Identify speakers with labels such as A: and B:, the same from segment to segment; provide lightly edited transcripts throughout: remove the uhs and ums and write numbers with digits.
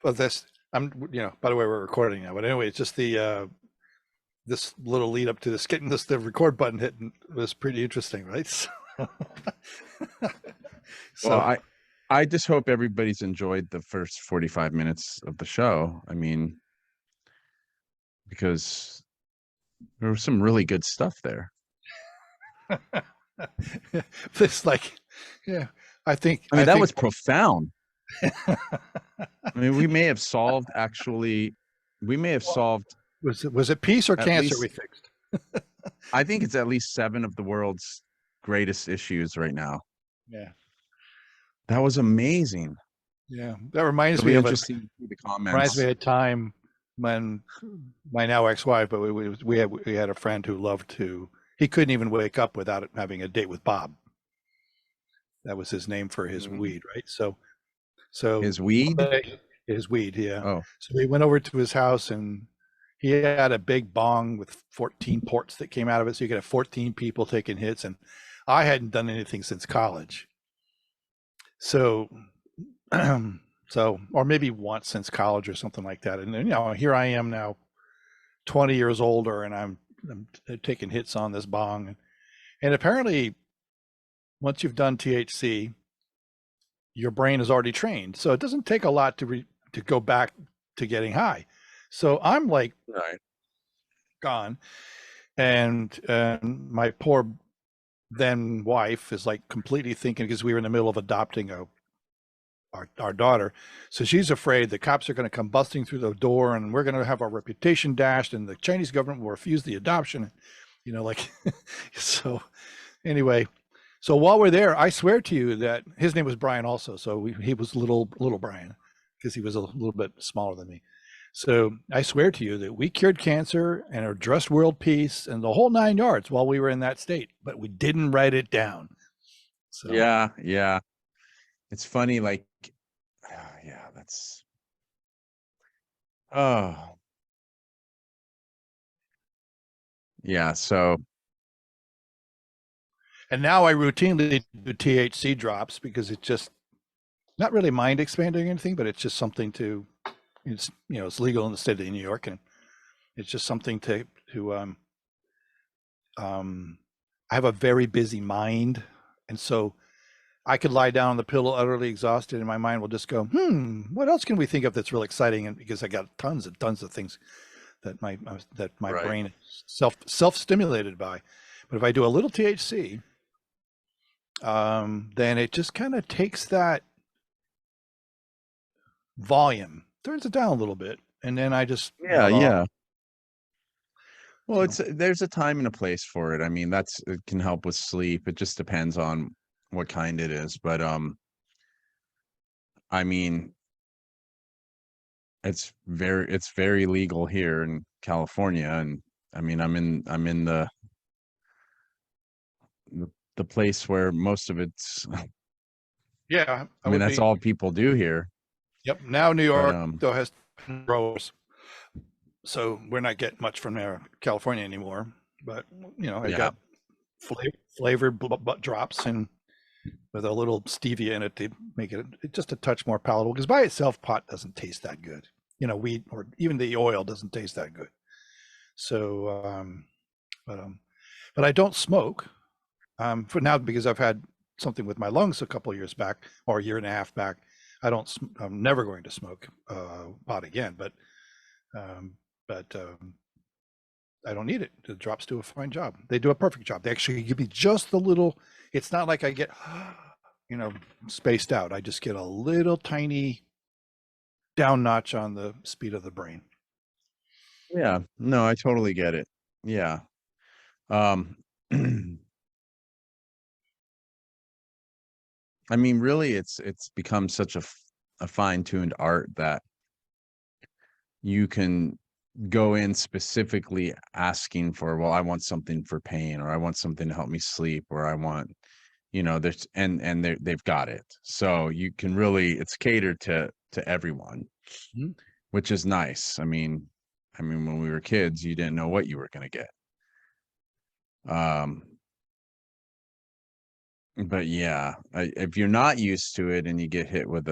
A: Well, this I'm by the way, we're recording now, but anyway, it's just the this little lead up to this getting the record button hit was pretty interesting, right?
B: Well,
A: So
B: I just hope everybody's enjoyed the first 45 minutes of the show. I mean, because there was some really good stuff there.
A: it's like, yeah, I think
B: I mean, that was profound. I mean, we may have solved
A: was it peace or
B: at
A: cancer we
B: least,
A: fixed?
B: I think it's at least 7 of the world's greatest issues right now.
A: Yeah.
B: That was amazing.
A: Yeah. That reminds
B: It'll
A: me
B: be
A: of
B: interesting to see the
A: reminds me
B: comments.
A: of a time when my now ex-wife, but we had a friend who loved to, he couldn't even wake up without having a date with Bob. That was his name for his weed, right? So
B: His weed?
A: his weed, yeah.
B: Oh,
A: So we went over to his house and he had a big bong with 14 ports that came out of it. So you could have 14 people taking hits. And I hadn't done anything since college. So, so, or maybe once since college or something like that. And then, here I am now 20 years older and I'm taking hits on this bong. And apparently once you've done THC, your brain is already trained. So it doesn't take a lot to go back to getting high. So I'm like
B: right.
A: gone. And my poor then wife is like completely thinking, because we were in the middle of adopting our daughter. So she's afraid the cops are going to come busting through the door and we're going to have our reputation dashed and the Chinese government will refuse the adoption. Like, so anyway, so while we're there, I swear to you that his name was Brian also. So he was little Brian because he was a little bit smaller than me. So I swear to you that we cured cancer and addressed world peace and the whole 9 yards while we were in that state, but we didn't write it down. So
B: Yeah. It's funny, like, yeah, that's, oh, yeah. So,
A: and now I routinely do THC drops because it's just not really mind expanding or anything, but it's just something to, it's legal in the state of New York, and it's just something to I have a very busy mind, and so I could lie down on the pillow utterly exhausted, and my mind will just go, what else can we think of that's real exciting? And because I got tons of things that my
B: right.
A: brain is self stimulated by. But if I do a little THC, then it just kind of takes that volume, turns it down a little bit, and then I just
B: Yeah, yeah. Well,
A: So
B: there's a time and a place for it. I mean, it can help with sleep. It just depends on what kind it is. But I mean, it's very legal here in California, and I mean, I'm in the place where most of it's,
A: yeah, I
B: I mean,
A: would
B: that's
A: be.
B: all people do here.
A: Yep. Now New
B: But
A: York though has growers, so we're not getting much from there, California anymore. But I
B: yeah,
A: got flavored drops and with a little stevia in it to make it just a touch more palatable. Because by itself, pot doesn't taste that good. Wheat or even the oil doesn't taste that good. So, but I don't smoke for now because I've had something with my lungs a couple of years back or a year and a half back. I'm never going to smoke pot again, but um, I don't need it. The drops do a fine job. They do a perfect job. They actually give me just a little. It's not like I get, spaced out. I just get a little tiny down notch on the speed of the brain.
B: yeah. No, I totally get it. Yeah. Um, I mean, really, it's become such a fine-tuned art that you can go in specifically asking for, well, I want something for pain, or I want something to help me sleep, or I want, there's and they've got it. So you can really, it's catered to everyone,
A: Mm-hmm.
B: which is nice. I mean, when we were kids, you didn't know what you were going to get. But yeah, if you're not used to it and you get hit with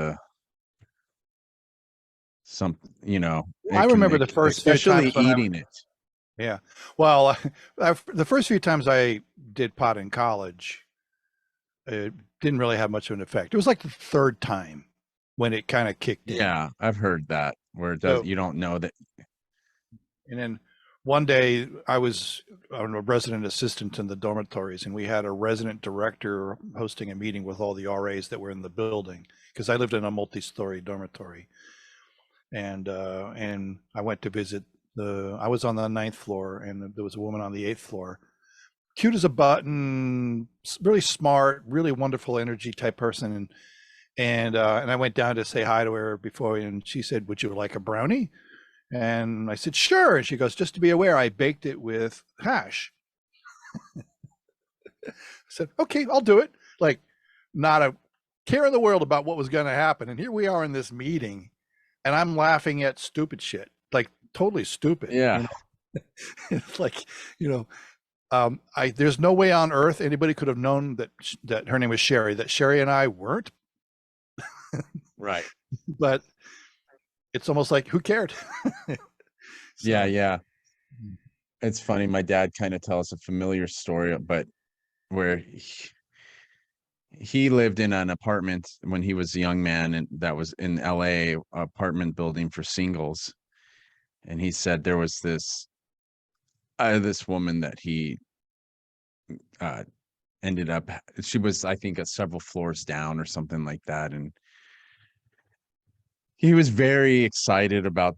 B: some, you know,
A: I remember the first few
B: especially
A: times when I,
B: eating it.
A: yeah. Well, the first few times I did pot in college, it didn't really have much of an effect. It was like the third time when it kind of kicked in.
B: Yeah, I've heard that where it does,
A: So,
B: you don't know that.
A: and then one day I was a resident assistant in the dormitories, and we had a resident director hosting a meeting with all the RAs that were in the building because I lived in a multi-story dormitory, and I went to visit the. I was on the ninth floor, and there was a woman on the eighth floor, cute as a button, really smart, really wonderful energy type person, and I went down to say hi to her before, and she said, "Would you like a brownie?" And I said, "Sure." And she goes, "Just to be aware, I baked it with hash." I said, "Okay, I'll do it." Like, not a care in the world about what was going to happen. And here we are in this meeting, and I'm laughing at stupid shit, like totally stupid.
B: Yeah.
A: It's like, you know, there's no way on earth anybody could have known that her name was Sherry, that Sherry and I weren't,
B: Right.
A: but it's almost like who cared?
B: Yeah,
A: So,
B: yeah. It's funny. My dad kind of tells a familiar story, but where he lived in an apartment when he was a young man, and that was in LA, apartment building for singles. And he said there was this woman that he uh ended up, she was, I think, several floors down or something like that, and he was very excited about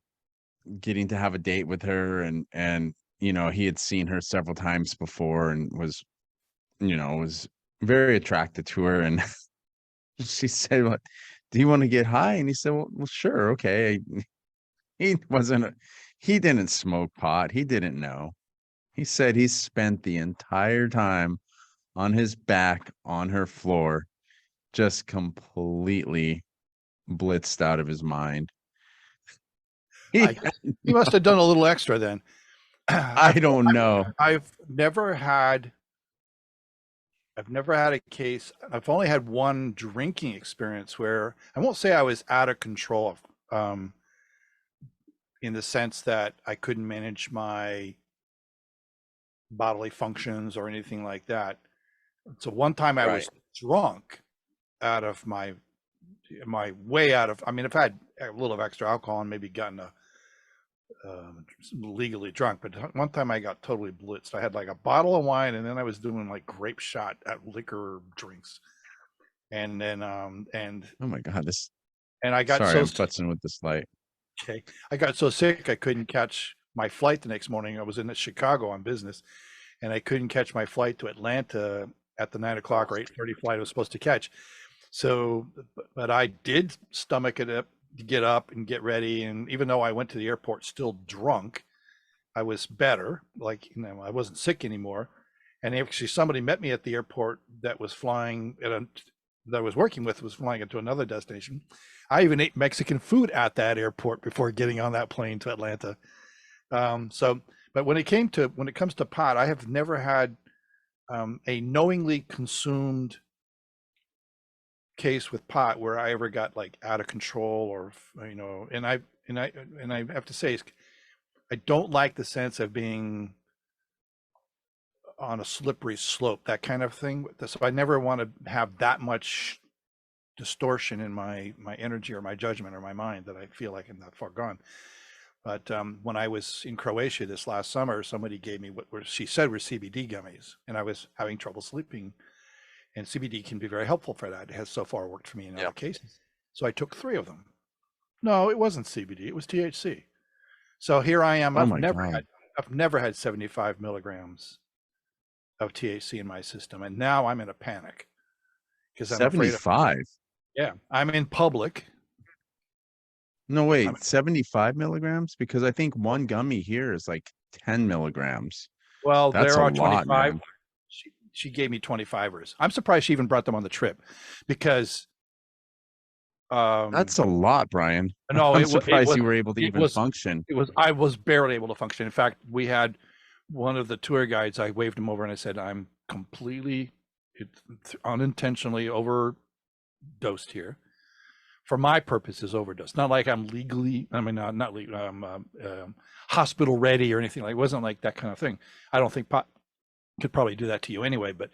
B: getting to have a date with her, and you know, he had seen her several times before and was, you know, was very attracted to her. And she said, "What, do you want to get high?" And he said, well, sure, okay. He wasn't he didn't smoke pot. He didn't know. He said he spent the entire time on his back on her floor, just completely blitzed out of his mind. He
A: I he must have done a little extra then.
B: I don't know.
A: I've never had a case. I've only had one drinking experience where I won't say I was out of control, in the sense that I couldn't manage my bodily functions or anything like that. So one time I
B: Right.
A: was drunk out of my way out of. I mean, I've had a little of extra alcohol and maybe gotten legally drunk, but one time I got totally blitzed. I had like a bottle of wine, and then I was doing like grape shot at liquor drinks, and then
B: Oh my God, this
A: and I got
B: sorry,
A: so
B: I'm futzing with this light.
A: okay, I got so sick I couldn't catch my flight the next morning. I was in Chicago on business, and I couldn't catch my flight to Atlanta at the 9 o'clock or 8:30 flight I was supposed to catch. So, but I did stomach it up to get up and get ready, and even though I went to the airport still drunk, I was better. Like, I wasn't sick anymore. And actually, somebody met me at the airport that was flying that I was working with was flying into another destination. I even ate Mexican food at that airport before getting on that plane to Atlanta. So, but when it comes to pot, I have never had a knowingly consumed case with pot where I ever got like out of control or and I have to say I don't like the sense of being on a slippery slope, that kind of thing. So I never want to have that much distortion in my energy or my judgment or my mind that I feel like I'm that far gone. But when I was in Croatia this last summer, somebody gave me what she said were CBD gummies, and I was having trouble sleeping. And CBD can be very helpful for that. It has so far worked for me in other cases. So I took 3 of them. No, it wasn't CBD. It was THC. So here I am.
B: Oh my God.
A: I've never had 75 milligrams of THC in my system, and now I'm in a panic because I'm afraid of.
B: 75.
A: Yeah, I'm in public.
B: No,
A: I'm,
B: wait, 75 milligrams? Because I think one gummy here is like 10 milligrams.
A: well,
B: That's
A: there
B: a
A: are
B: lot,
A: 25.
B: man.
A: She gave me 25ers. I'm surprised she even brought them on the trip because
B: That's a lot, Brian.
A: no,
B: I'm surprised you were able to
A: it
B: even
A: was
B: function.
A: I was barely able to function. In fact, we had one of the tour guides. I waved him over and I said, "I'm completely unintentionally overdosed here." for my purposes, overdose. Not like I'm legally, I mean, not legally, hospital ready or anything like. It wasn't like that kind of thing. I don't think pot could probably do that to you anyway. But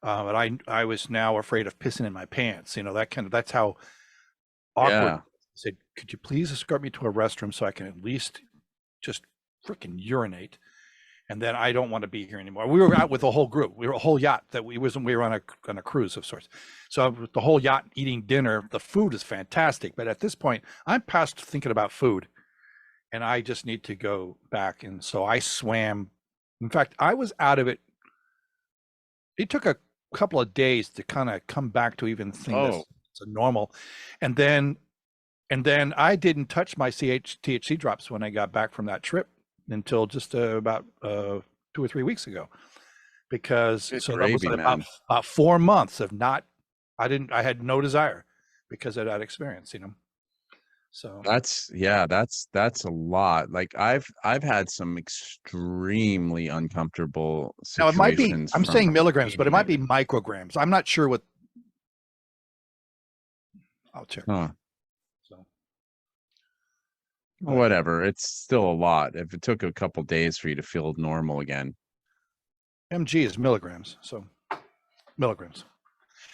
A: I was now afraid of pissing in my pants. You know, that kind of. That's how awkward.
B: Yeah.
A: I said, could you please escort me to a restroom so I can at least just freaking urinate? And then I don't want to be here anymore. We were out with a whole group. We were a whole yacht that we were on a cruise of sorts. So with the whole yacht eating dinner, the food is fantastic. But at this point, I'm past thinking about food, and I just need to go back. And so I swam. In fact, I was out of it. It took a couple of days to kind of come back to even think
B: Oh,
A: that's a normal. And then I didn't touch my THC drops when I got back from that trip until just about 2 or 3 weeks ago, because
B: good
A: so that was
B: gravy,
A: about,
B: man.
A: about 4 months of not, I had no desire because of that experience, you know. So
B: That's yeah, that's a lot. Like I've had some extremely uncomfortable
A: now it might be,
B: situations
A: I'm
B: from
A: saying milligrams, but it
B: eating
A: might
B: it.
A: be micrograms. I'm not sure what. I'll check.
B: Huh.
A: So, but
B: Whatever. It's still a lot. If it took a couple days for you to feel normal again.
A: mg is milligrams, so milligrams.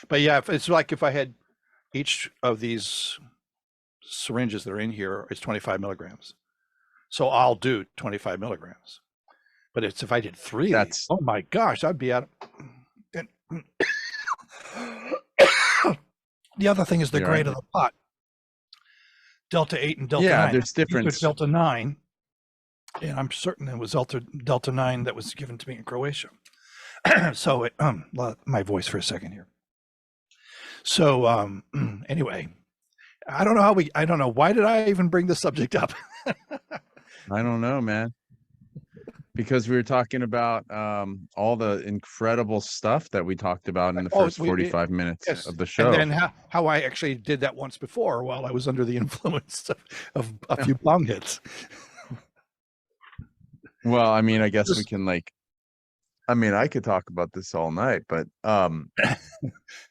A: But yeah, it's like if I had each of these syringes that are in here is 25 milligrams. So I'll do 25 milligrams. But it's if I did 3 of these,
B: That's
A: oh my gosh, I'd be out. The other thing is the
B: you're right.
A: grade of the pot. Delta 8 and Delta
B: Yeah,
A: 9.
B: there's
A: These are
B: difference.
A: Delta 9, and I'm certain it was Delta 9 that was given to me in Croatia. So it, my voice for a second here. So anyway, I don't know why did I even bring this subject up?
B: I don't know, man. Because we were talking about all the incredible stuff that we talked about in the first 45 minutes
A: Yes,
B: of the
A: and
B: show.
A: then how I actually did that once before while I was under the influence of a few bong hits.
B: Well, I mean, I guess we
A: Just-
B: can I could talk about this all night, but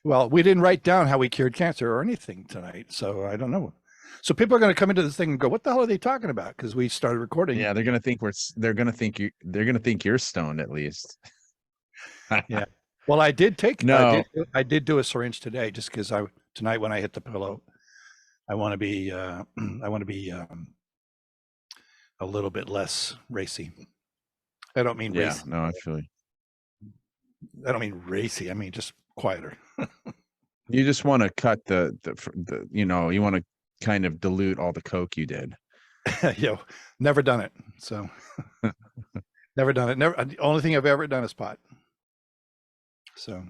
A: Well, we didn't write down how we cured cancer or anything tonight, so I don't know. So people are going to come into this thing and go, "What the hell are they talking about?" Because we started recording.
B: yeah, they're gonna think you're stoned at least.
A: Yeah. Well, I did
B: No.
A: I did do a syringe today just because tonight when I hit the pillow, I want to be I want to be a little bit less racy. I don't mean
B: Yeah,
A: racy.
B: no, I feel you.
A: I don't mean racy. I mean just quieter.
B: You just want to cut the you want to kind of dilute all the coke you did.
A: Never done it. So never done it. Never. The only thing I've ever done is pot. So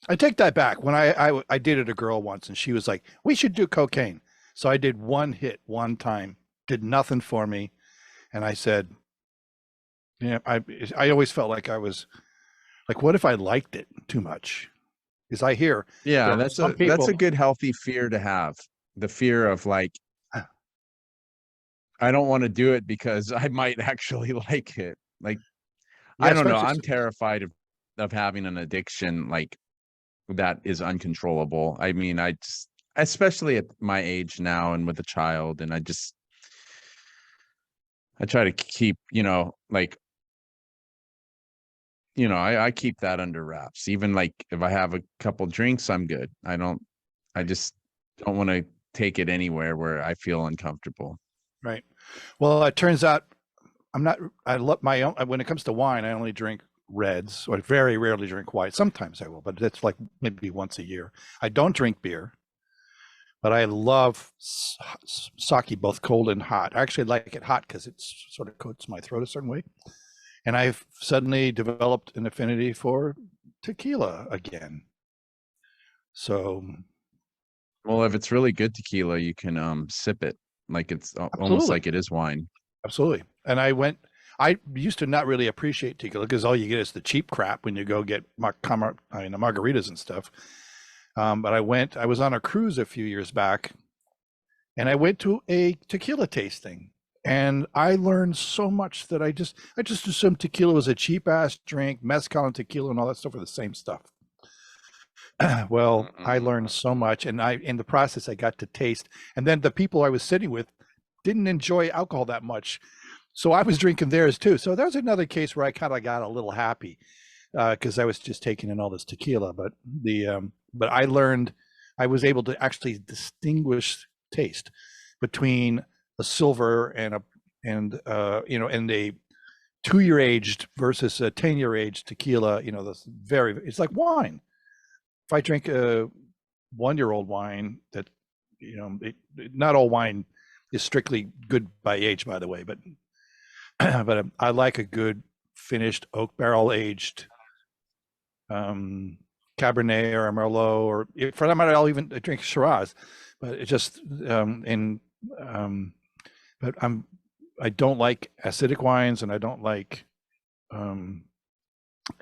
A: I take that back. When I dated a girl once, and she was like, "We should do cocaine." So I did one hit one time, did nothing for me, and I said, "Yeah." I always felt like I was like, "What if I liked it too much?" Because I hear
B: Yeah,
A: there are
B: that's
A: some
B: a
A: people.
B: good healthy fear to have. The fear of like, I don't want to do it because I might actually like it. Like,
A: Yeah,
B: I don't know.
A: especially
B: I'm terrified of having an addiction like that is uncontrollable. I mean, I just, especially at my age now and with a child, and I try to keep, I keep that under wraps. Even like if I have a couple drinks, I'm good. I just don't want to take it anywhere where I feel uncomfortable.
A: right. Well, it turns out I'm not. I love my own. When it comes to wine, I only drink reds, or very rarely drink white. Sometimes I will, but it's like maybe once a year. I don't drink beer, but I love sake, both cold and hot. I actually like it hot because it sort of coats my throat a certain way. And I've suddenly developed an affinity for tequila again. So
B: Well, if it's really good tequila, you can sip it like it's almost
A: absolutely,
B: like it is wine.
A: absolutely. And I used to not really appreciate tequila because all you get is the cheap crap when you go get margaritas and stuff. But I was on a cruise a few years back, and I went to a tequila tasting, and I learned so much that I just assumed tequila was a cheap ass drink. Mezcal and tequila and all that stuff are the same stuff. Well, I learned so much, and in the process I got to taste. And then the people I was sitting with didn't enjoy alcohol that much, so I was drinking theirs too. So that was another case where I kind of got a little happy because I was just taking in all this tequila. But I learned, I was able to actually distinguish taste between a silver and and a 2-year aged versus a 10-year aged tequila. That's it's like wine. If I drink a 1-year-old wine that, not all wine is strictly good by age, by the way, but I like a good finished oak barrel aged Cabernet or a Merlot, or for that matter, I'll even drink Shiraz. But it just but I don't like acidic wines, and I don't like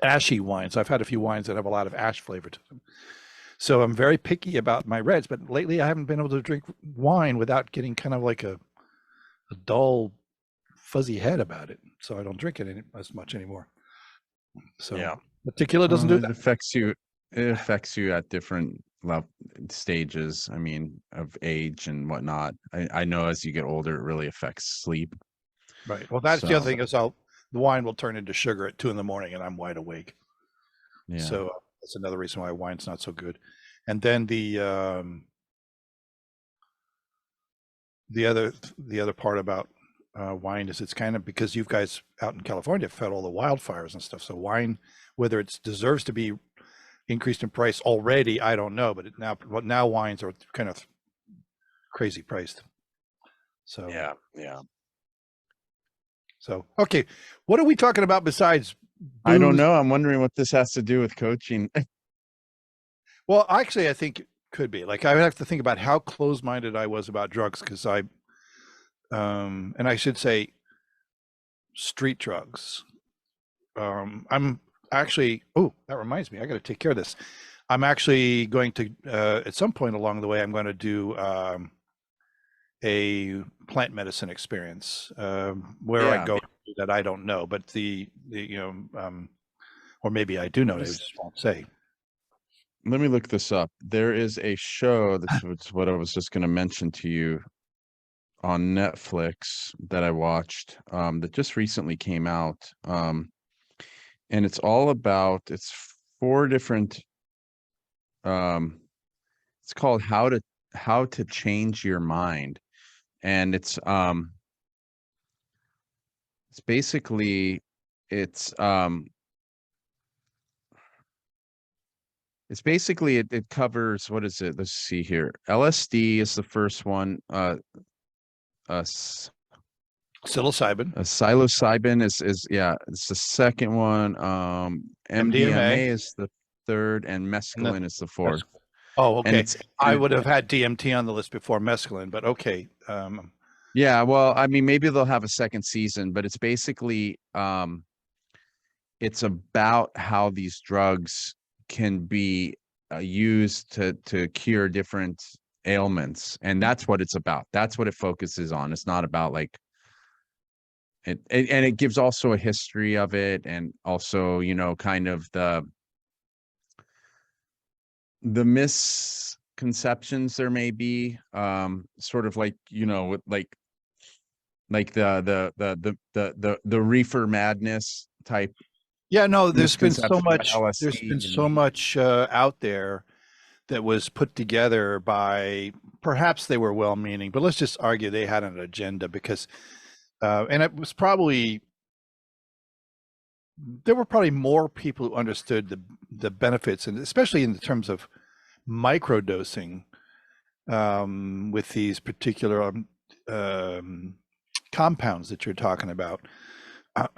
A: ashy wines. I've had a few wines that have a lot of ash flavor to them. So I'm very picky about my reds, but lately I haven't been able to drink wine without getting kind of like a dull, fuzzy head about it. So I don't drink it as much anymore. So
B: Yeah.
A: but tequila doesn't do
B: It
A: that.
B: affects you. It affects you at different stages. I mean, of age and whatnot. I know as you get older, it really affects sleep.
A: Right. Well, that's the other
B: So
A: thing is the wine will turn into sugar at 2 in the morning and I'm wide awake.
B: yeah,
A: So that's another reason why wine's not so good. And then the other part about wine is it's kind of because you guys out in California have had all the wildfires and stuff. So wine, whether it deserves to be increased in price already, I don't know. But now wines are kind of crazy priced. So
B: yeah.
A: So okay, what are we talking about besides
B: I don't
A: booze?
B: know. I'm wondering what this has to do with coaching.
A: Well, actually, I think it could be. Like I would have to think about how close-minded I was about drugs because and I should say street drugs. I'm actually, oh, that reminds me, I got to take care of this. I'm actually going to, at some point along the way, I'm going to do a plant medicine experience where I
B: Yeah.
A: go that I don't know, but or maybe I do know, I just won't say.
B: Let me look this up. There is a show that's what I was just going to mention to you on Netflix that I watched that just recently came out. And it's all about, it's 4 different it's called how to change your mind. And it's basically it's it covers, what is it? Let's see here. LSD is the first one.
A: Psilocybin,
B: Psilocybin is yeah, it's the second one.
A: MDMA,
B: MDMA is the third, and
A: and then
B: mescaline is the fourth.
A: oh,
B: And
A: okay. I would have had DMT on the list before mescaline, but okay.
B: Yeah, well, I mean, maybe they'll have a second season, but it's basically it's about how these drugs can be used to cure different ailments, and that's what it's about. That's what it focuses on. It's not about like and it gives also a history of it, and also, kind of the misconceptions there may be, sort of like, with like the reefer madness type
A: Yeah, no, there's been so
B: misconception about
A: much. There's
B: LSD
A: been so
B: and
A: much out there that was put together by perhaps they were well-meaning, but let's just argue they had an agenda because, and it was probably there were probably more people who understood the benefits, and especially in the terms of microdosing with these particular compounds that you're talking about.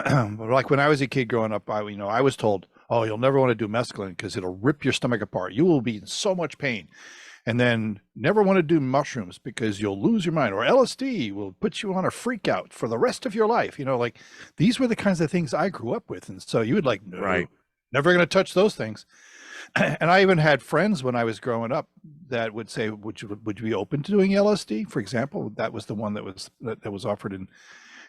A: Like when I was a kid growing up, I was told, "Oh, you'll never want to do mescaline because it'll rip your stomach apart. You will be in so much pain." And then never want to do mushrooms because you'll lose your mind, or LSD will put you on a freak out for the rest of your life. Like these were the kinds of things I grew up with. And so you would like, no,
B: right.
A: never going to touch those things. And I even had friends when I was growing up that would say, would you be open to doing LSD? For example, that was the one that was offered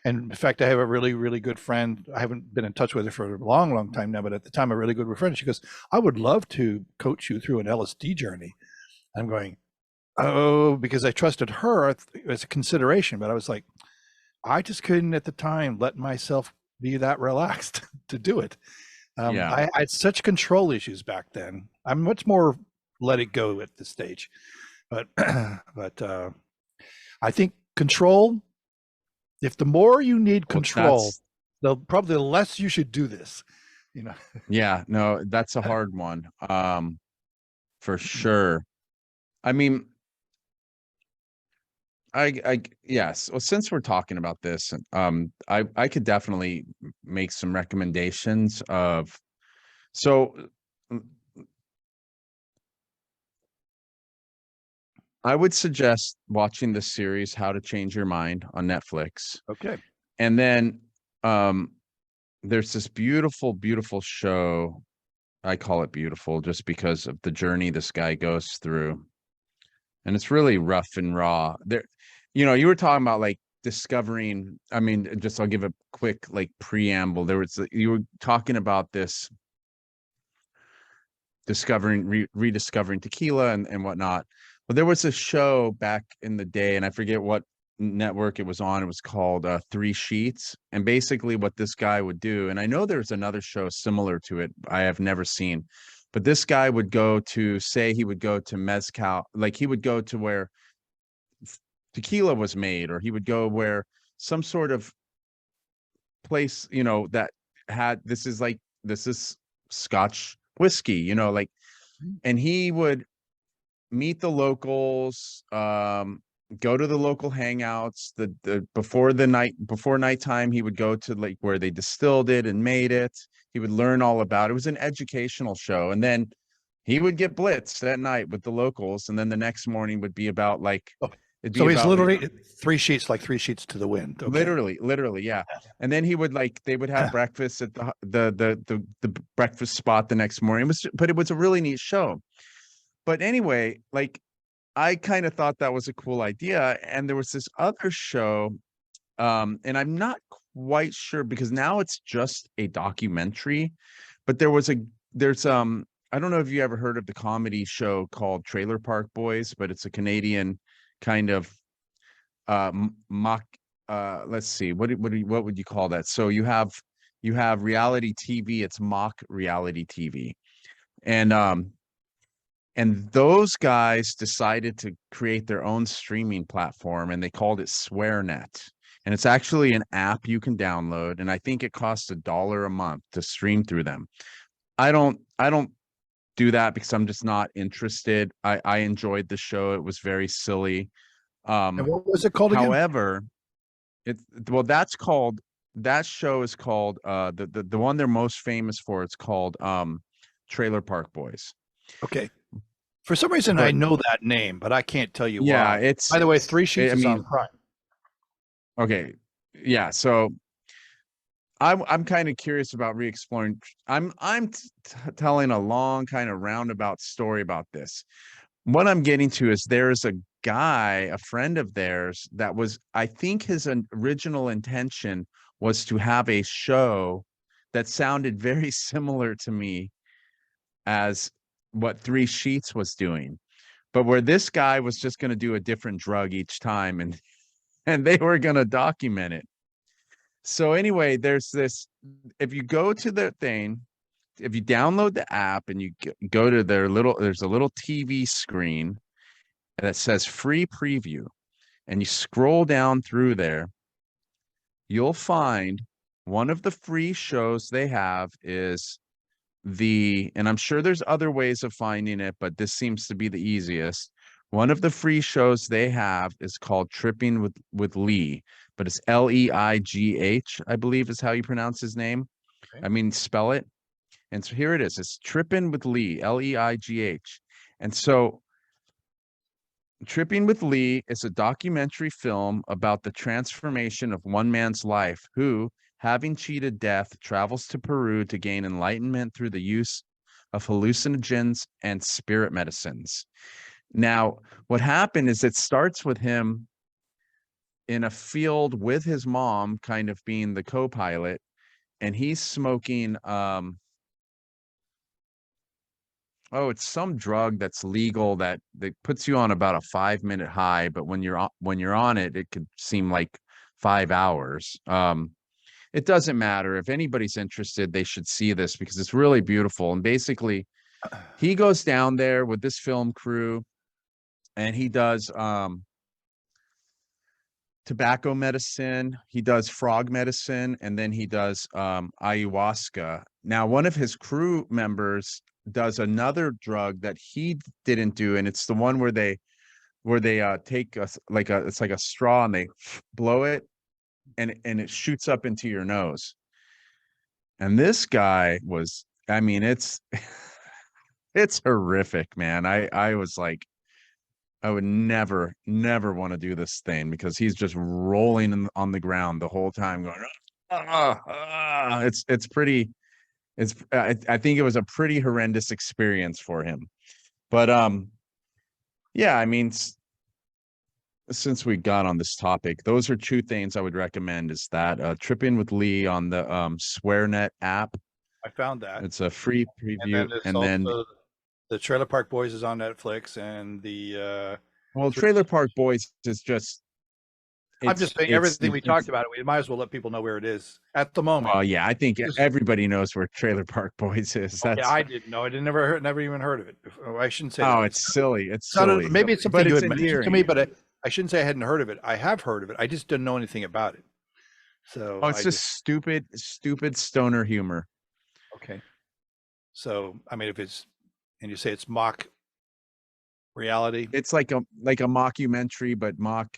A: And in fact, I have a really, really good friend. I haven't been in touch with her for a long, long time now, but at the time, a really good friend. She goes, I would love to coach you through an LSD journey. I'm going, oh, because I trusted her as a consideration, but I was like, I just couldn't at the time let myself be that relaxed to do it.
B: Yeah.
A: I had such control issues back then. I'm much more let it go at this stage, but but I think control. If the more you need
B: Well,
A: control, the probably the less you should do this. You know.
B: yeah, no, that's a hard one. For sure. I mean, yes. Well, since we're talking about this, I could definitely make some recommendations of, so mm, I would suggest watching the series How to Change Your Mind on Netflix.
A: Okay.
B: And then um there's this beautiful, beautiful show. I call it beautiful just because of the journey this guy goes through. And it's really rough and raw. There, you were talking about like discovering, I mean, just I'll give a quick like preamble. You were talking about this rediscovering tequila and whatnot. But there was a show back in the day, and I forget what network it was on. It was called Three Sheets. And basically what this guy would do, and I know there's another show similar to it I have never seen, but this guy would he would go to mezcal, like he would go to where tequila was made, or he would go where some sort of place, that had, this is Scotch whiskey, like, and he would meet the locals, go to the local hangouts, the before nighttime, he would go to like where they distilled it and made it. He would learn all about it. It was an educational show. And then he would get blitzed at night with the locals. And then the next morning would be about like,
A: Oh,
B: it'd be
A: so he's
B: about
A: literally three sheets, like three sheets to the wind. Okay.
B: literally, yeah. And then he would they would have breakfast at the breakfast spot the next morning. But it was a really neat show. But anyway, like, I kind of thought that was a cool idea. And there was this other show, and I'm not quite sure because now it's just a documentary, but there's I don't know if you ever heard of the comedy show called Trailer Park Boys, but it's a Canadian kind of mock, let's see, what would you call that? So you have reality TV, it's mock reality TV. And those guys decided to create their own streaming platform, and they called it SwearNet. And it's actually an app you can download, and I think it costs $1 a month to stream through them. I don't do that because I'm just not interested. I enjoyed the show. It was very silly.
A: And what was it called again?
B: However, that show is called the one they're most famous for, it's called Trailer Park Boys.
A: Okay. For some reason, I know that name, but I can't tell you
B: yeah,
A: why. By the way, Three Sheets is on Prime.
B: Okay, yeah. So I'm kind of curious about re-exploring. I'm telling a long kind of roundabout story about this. What I'm getting to is there's a guy, a friend of theirs, that was, I think his original intention was to have a show that sounded very similar to me as what Three Sheets was doing, but where this guy was just going to do a different drug each time, and they were going to document it. So anyway, there's this, if you go to the thing, if you download the app and you go to there's a little TV screen that says free preview, and you scroll down through there, you'll find one of the free shows they have is and I'm sure there's other ways of finding it, but this seems to be the easiest. One of the free shows they have is called Tripping with Lee, but it's Leigh, I believe is how you pronounce his name.
A: Okay.
B: I mean, spell it. And so here it is. It's Tripping with Lee, Leigh. And so Tripping with Lee is a documentary film about the transformation of one man's life who, having cheated death, travels to Peru to gain enlightenment through the use of hallucinogens and spirit medicines. Now, what happened is it starts with him in a field with his mom, kind of being the co-pilot, and he's smoking oh, it's some drug that's legal that puts you on about a 5-minute high, but when you're on it, it could seem like 5 hours. It doesn't matter. If anybody's interested, they should see this because it's really beautiful. And basically, he goes down there with this film crew and he does tobacco medicine, he does frog medicine, and then he does ayahuasca. Now, one of his crew members does another drug that he didn't do, and it's the one where they take it's like a straw and they blow it and it shoots up into your nose. And this guy was, I mean, it's it's horrific, man. I was like, I would never want to do this thing because he's just rolling on the ground the whole time going, it's pretty, I think it was a pretty horrendous experience for him. But yeah, I mean, since we got on this topic, those are two things I would recommend is that Tripping with Lee on the SwearNet app.
A: I found that.
B: It's a free preview.
A: And then the Trailer Park Boys is on Netflix, and the
B: well, Trailer Park Boys is just,
A: I'm just saying everything we talked about, we might as well let people know where it is at the moment.
B: Well, yeah, I think everybody knows where Trailer Park Boys is.
A: That's, yeah, I didn't know. I never even heard of it before. I shouldn't say.
B: Oh, it's silly. It's silly.
A: Maybe it's something you had mentioned to me, but I shouldn't say I hadn't heard of it. I have heard of it. I just didn't know anything about it. So
B: it's just stupid stoner humor.
A: Okay. So I mean, if it's, and you say it's mock reality,
B: it's like a mockumentary, but mock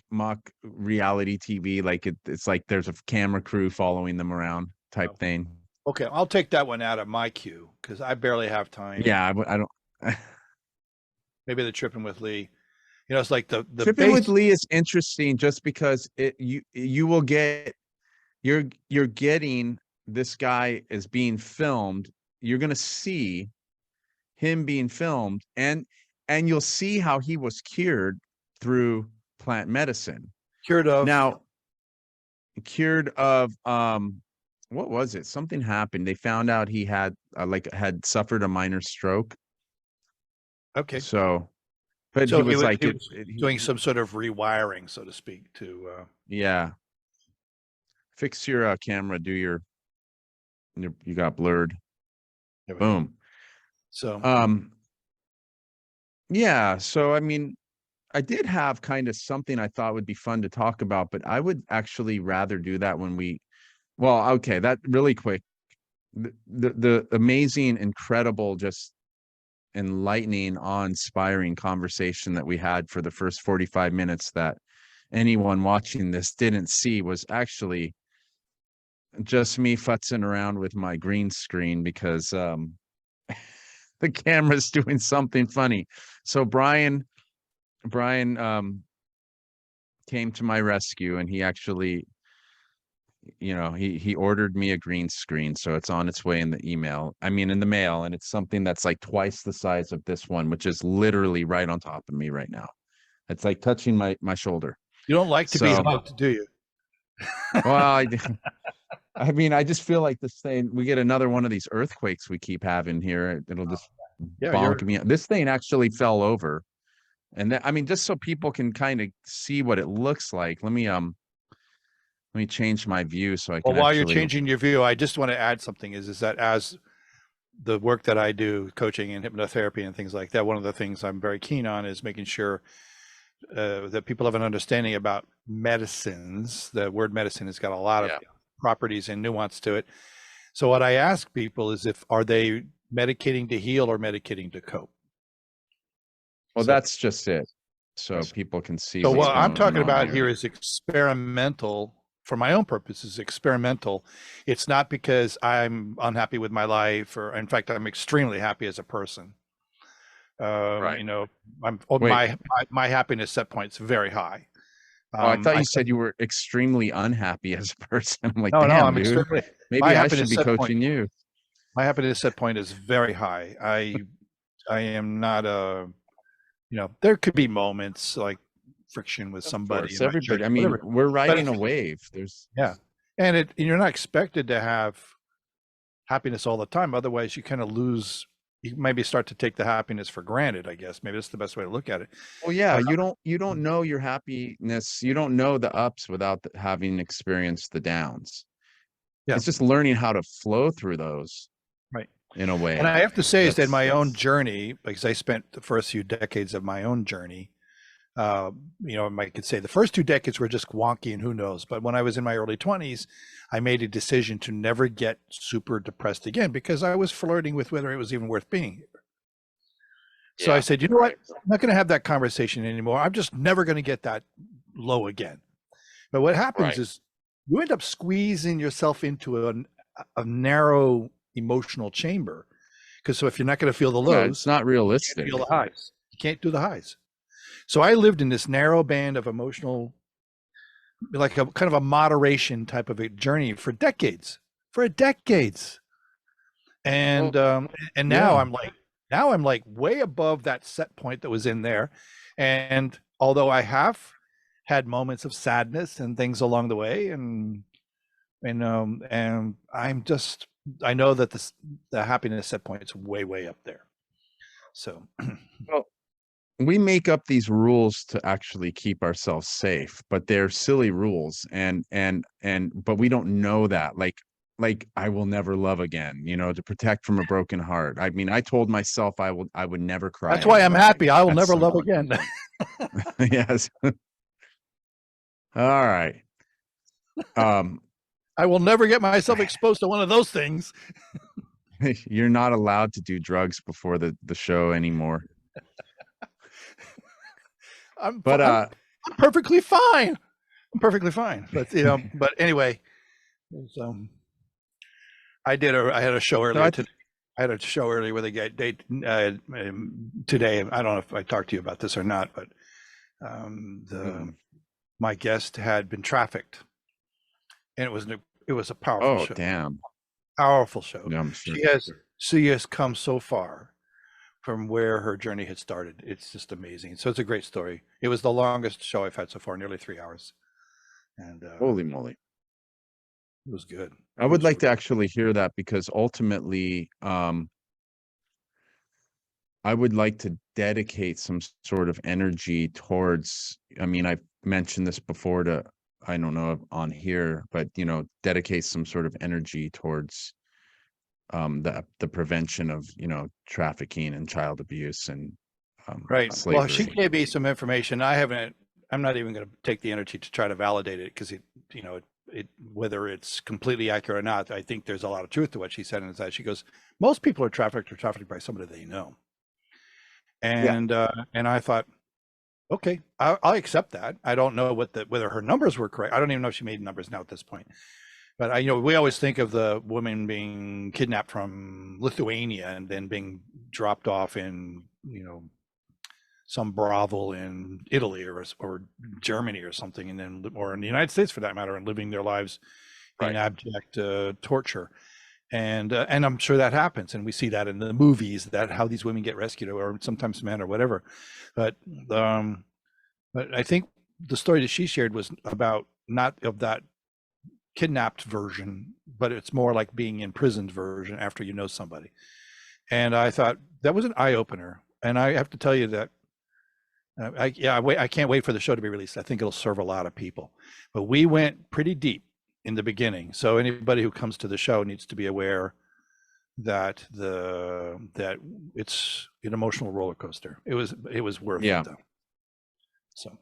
B: reality TV. Like it's like there's a camera crew following them around type thing.
A: Okay, I'll take that one out of my queue because I barely have time.
B: Yeah, I don't.
A: Maybe the Tripping with Lee. You know, it's like the
B: Tripping with Lee is interesting just because you will get, you're getting, this guy is being filmed. You're gonna see him being filmed, and you'll see how he was cured through plant medicine.
A: Cured of
B: what was it? Something happened. They found out he had had suffered a minor stroke.
A: Okay.
B: So, but
A: so
B: he was
A: doing some sort of rewiring, so to speak, to
B: yeah. Fix your camera. Do you got blurred. Boom.
A: So
B: yeah, so I mean, I did have kind of something I thought would be fun to talk about, but I would actually rather do that when well, okay, that really quick. The amazing, incredible, just enlightening, awe-inspiring conversation that we had for the first 45 minutes that anyone watching this didn't see was actually just me futzing around with my green screen because the camera's doing something funny. So Brian came to my rescue, and he actually, you know, he ordered me a green screen, so it's on its way in the mail, and it's something that's like twice the size of this one, which is literally right on top of me right now. It's like touching my shoulder.
A: You don't like to be hugged, do you?
B: Well, I mean, I just feel like this thing, we get another one of these earthquakes we keep having here. It'll just bonk me. This thing actually fell over. And I mean, just so people can kind of see what it looks like. Let me change my view so I can.
A: Well, while you're changing your view, I just want to add something is that as the work that I do, coaching and hypnotherapy and things like that, one of the things I'm very keen on is making sure that people have an understanding about medicines. The word medicine has got a lot of properties and nuance to it. So what I ask people is are they medicating to heal or medicating to cope?
B: Well, that's just it. So people can see.
A: So what I'm talking about here is experimental. For my own purposes, experimental. It's not because I'm unhappy with my life, or in fact, I'm extremely happy as a person. Right. You know, my happiness set point's very high.
B: I thought you said you were extremely unhappy as a person. I'm like,
A: no,
B: damn,
A: I'm
B: dude.
A: extremely.
B: Maybe I should be coaching you.
A: My happiness set point is very high. I am not you know, there could be moments like friction with
B: Of
A: somebody
B: course,
A: in my church,
B: everybody. I mean,
A: whatever.
B: we're
A: But
B: riding a
A: it's,
B: wave. There's
A: yeah, and you're not expected to have happiness all the time. Otherwise, you kind of lose. You maybe start to take the happiness for granted. I guess maybe that's the best way to look at it.
B: well, yeah,
A: Uh,
B: you don't know your happiness. You don't know the ups without having experienced the downs.
A: yeah,
B: It's just learning how to flow through those
A: right.
B: in a
A: And I
B: way.
A: have to say is that
B: That's
A: my own journey, because I spent the first few decades of my own journey, uh, I could say the first 2 decades were just wonky and who knows. But when I was in my early 20s, I made a decision to never get super depressed again because I was flirting with whether it was even worth being here. So I
B: yeah,
A: said, you know what? I'm not going to have that conversation anymore. I'm just never going to get that low again. But what happens
B: right.
A: is you end up squeezing yourself into a narrow emotional chamber. Because so if you're not going to feel the
B: Yeah, it's
A: lows,
B: not
A: you can't
B: realistic.
A: feel the highs. You can't do the highs. So I lived in this narrow band of emotional, like a kind of a moderation type of a journey for decades. And
B: Well,
A: um, and
B: yeah.
A: now I'm like way above that set point that was in there. And although I have had moments of sadness and things along the way, and I know that the happiness set point is way up there. So
B: Well, we make up these rules to actually keep ourselves safe, but they're silly rules, and but we don't know that. Like I will never love again, to protect from a broken heart. I mean, I told myself I would never cry
A: that's why I'm
B: anymore
A: happy. I will
B: at
A: never
B: some
A: love
B: point.
A: again.
B: Yes. All right. Um,
A: I will never get myself exposed to one of those things.
B: you're not allowed to do drugs before the show anymore.
A: I'm
B: But
A: I'm perfectly fine. I'm perfectly fine. But but anyway, I had a show
B: so I
A: earlier today. I had a show earlier with a guy today. I don't know if I talked to you about this or not, but
B: mm,
A: my guest had been trafficked, and it was a powerful
B: oh
A: show.
B: damn.
A: Powerful show.
B: Yeah, I'm sure.
A: She has come so far from where her journey had started. It's just amazing. So it's a great story. It was the longest show I've had so far, nearly 3 hours, and
B: Holy moly.
A: it was good.
B: I
A: It
B: would
A: was
B: like to actually hear that because ultimately, I would like to dedicate some sort of energy towards, I mean, I've mentioned this before I don't know if on here, but dedicate some sort of energy towards the prevention of, trafficking and child abuse and
A: right. Well, she
B: slavery.
A: gave me some information. I'm not even going to take the energy to try to validate it because whether it's completely accurate or not, I think there's a lot of truth to what she said. And that she goes, most people are trafficked by somebody they know.
B: Yeah.
A: And I thought, okay, I'll accept that. I don't know whether her numbers were correct. I don't even know if she made numbers now at this point. But we always think of the woman being kidnapped from Lithuania and then being dropped off in, some brothel in Italy or Germany or something, and then or in the United States for that matter, and living their lives in
B: Right.
A: abject torture. And I'm sure that happens, and we see that in the movies that how these women get rescued, or sometimes men or whatever. But I think the story that she shared was about not of that kidnapped version, but it's more like being imprisoned version after you know somebody. And I thought that was an eye opener. And I have to tell you that I can't wait for the show to be released. I think it'll serve a lot of people. But we went pretty deep in the beginning, so anybody who comes to the show needs to be aware that that it's an emotional roller coaster. It was worth
B: Yeah.
A: it though. So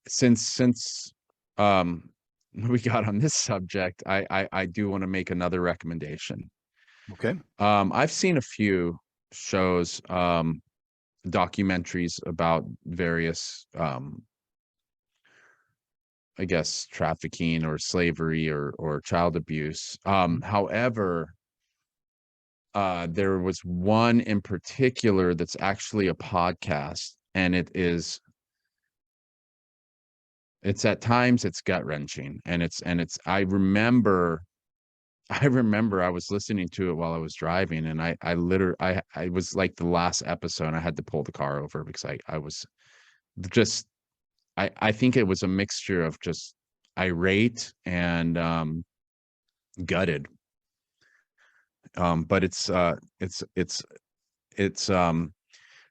B: Since we got on this subject, I do want to make another recommendation.
A: okay,
B: I've seen a few shows, documentaries about various, I guess, trafficking or slavery or child abuse. However, there was one in particular that's actually a podcast, and it's at times it's gut wrenching, and it's I remember I was listening to it while I was driving, and I literally I was like the last episode, and I had to pull the car over because I was just I think it was a mixture of just irate and gutted. But it's I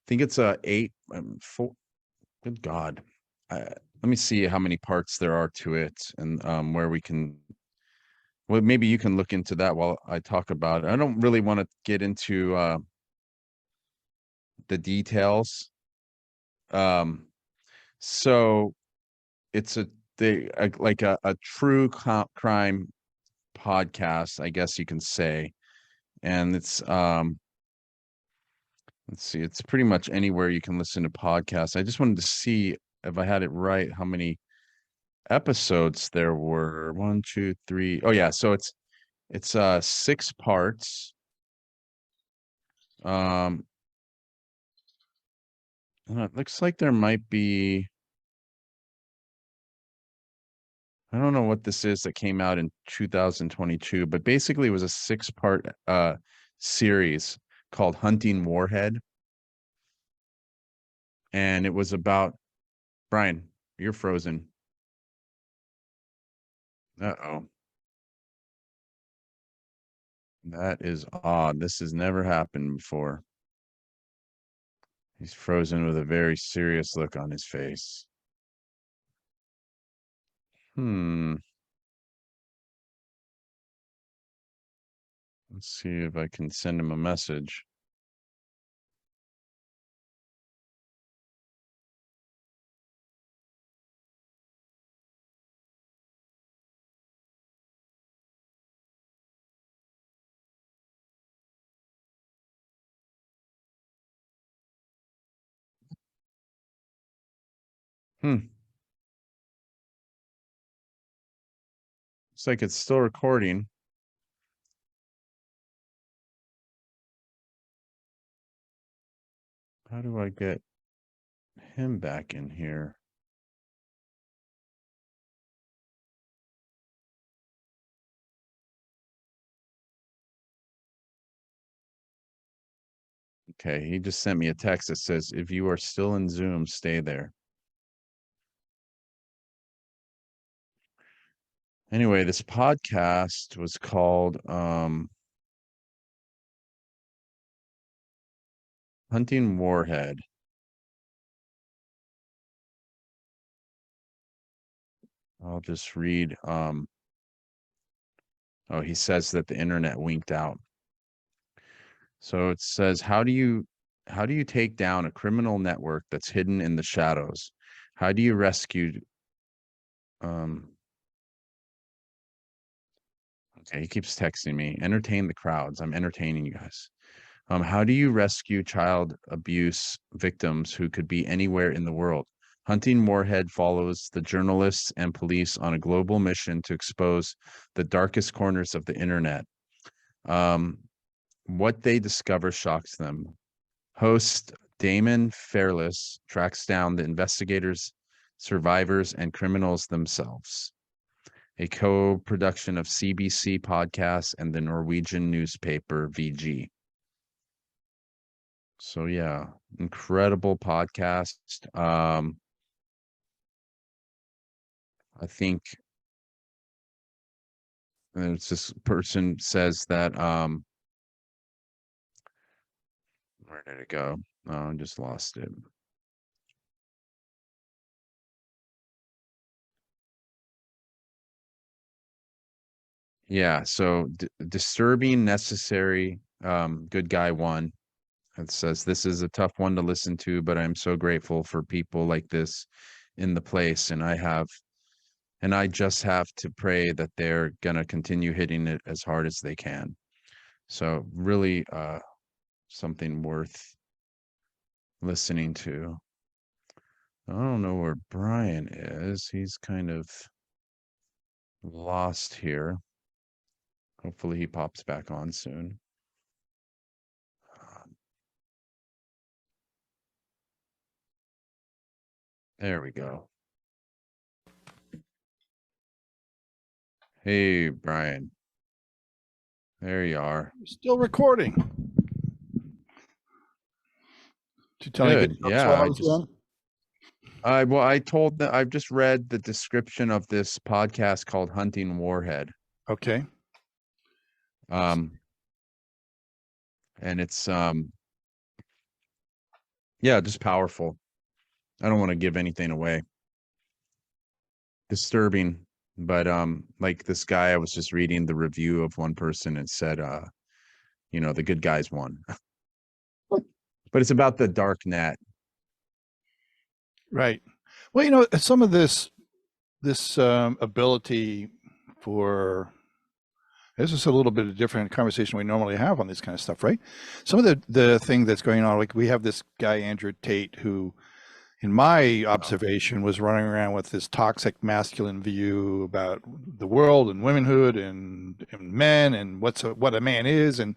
B: think it's a 8 4. Good God. Let me see how many parts there are to it, and where we can. Well, maybe you can look into that while I talk about it. I don't really want to get into the details. So it's like a true crime podcast, I guess you can say, and it's let's see, it's pretty much anywhere you can listen to podcasts. I just wanted to see if I had it right, how many episodes there were. 1, 2, 3. Oh yeah, so it's 6 parts. It looks like there might be, I don't know what this is that came out in 2022, but basically it was a 6-part series called Hunting Warhead. And it was about, Brian, you're frozen. Uh-oh. That is odd. This has never happened before. He's frozen with a very serious look on his face. Let's see if I can send him a message. Looks like it's still recording. How do I get him back in here? Okay, he just sent me a text that says, if you are still in Zoom, stay there. Anyway, this podcast was called Hunting Warhead. I'll just read. Oh, he says that the internet winked out. So it says, how do you take down a criminal network that's hidden in the shadows? How do you rescue okay, he keeps texting me. Entertain the crowds. I'm entertaining you guys. How do you rescue child abuse victims who could be anywhere in the world? Hunting Warhead follows the journalists and police on a global mission to expose the darkest corners of the internet. What they discover shocks them. Host Damon Fairless tracks down the investigators, survivors, and criminals themselves. A co-production of CBC Podcasts and the Norwegian newspaper VG. So yeah, incredible podcast. I think it's this person says that where did it go? Oh, I just lost it. Yeah, so disturbing, necessary, good guy one. It says this is a tough one to listen to, but I'm so grateful for people like this in the place, and I just have to pray that they're gonna continue hitting it as hard as they can. So really something worth listening to. I don't know where Brian is. He's kind of lost here. Hopefully he pops back on soon. There we go. Hey, Brian. There you are.
A: Still recording. Did you tell me to
B: Good.
A: get jokes
B: Yeah,
A: while I was done?
B: I've just read the description of this podcast called Hunting Warhead.
A: Okay.
B: And it's yeah, just powerful. I don't want to give anything away. Disturbing, but like this guy, I was just reading the review of one person and said the good guys won. But it's about the dark net.
A: Right. Well, some of this ability for this is a little bit of different conversation we normally have on this kind of stuff, right? Some of the thing that's going on, like we have this guy Andrew Tate, who, in my observation, was running around with this toxic masculine view about the world and womanhood and men and what a man is, and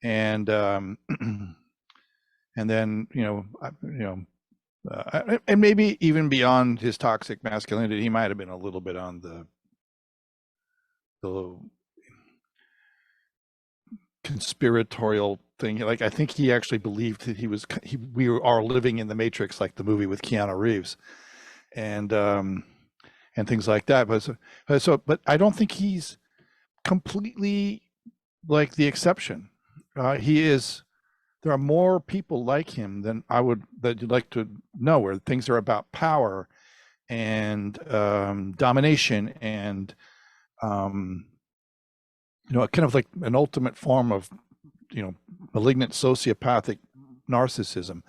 A: and then and maybe even beyond his toxic masculinity, he might have been a little bit on the conspiratorial thing. Like I think he actually believed that we are living in the Matrix, like the movie with Keanu Reeves, and things like that. But I don't think he's completely like the exception. He is. There are more people like him than that you'd like to know, where things are about power and domination and kind of like an ultimate form of malignant sociopathic narcissism,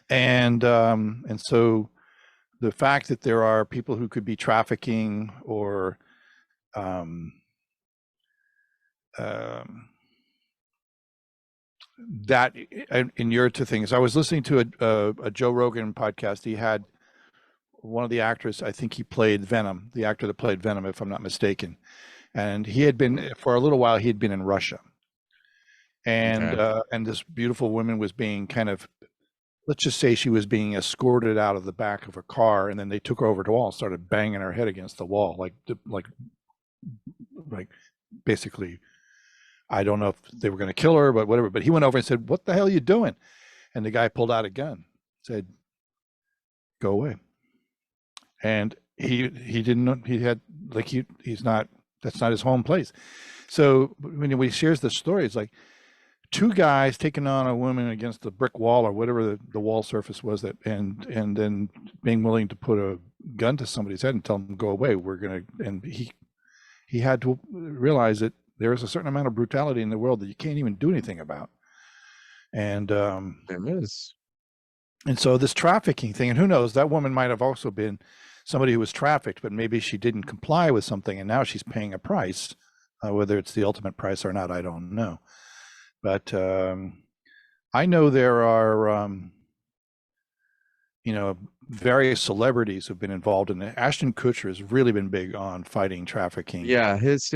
A: and so the fact that there are people who could be trafficking or that inure to things. I was listening to a Joe Rogan podcast. He had one of the actors, I think he played Venom, the actor that played Venom, if I'm not mistaken. And he had been, for a little while, he had been in Russia. And
B: Okay.
A: and this beautiful woman was being kind of, let's just say she was being escorted out of the back of a car, and then they took her over to the wall and started banging her head against the wall, like basically, I don't know if they were going to kill her, but whatever. But he went over and said, "What the hell are you doing?" And the guy pulled out a gun, said, "Go away." And he didn't know, he had, like, he's not, that's not his home place. So when he shares the story, it's like two guys taking on a woman against the brick wall or whatever the wall surface was, that and then being willing to put a gun to somebody's head and tell them, "Go away, we're gonna." And he had to realize that there is a certain amount of brutality in the world that you can't even do anything about. And
B: There is.
A: and so this trafficking thing, and who knows, that woman might have also been somebody who was trafficked, but maybe she didn't comply with something, and now she's paying a price. Whether it's the ultimate price or not, I don't know. But I know there are, various celebrities who've been involved in it. Ashton Kutcher has really been big on fighting trafficking.
B: Yeah, his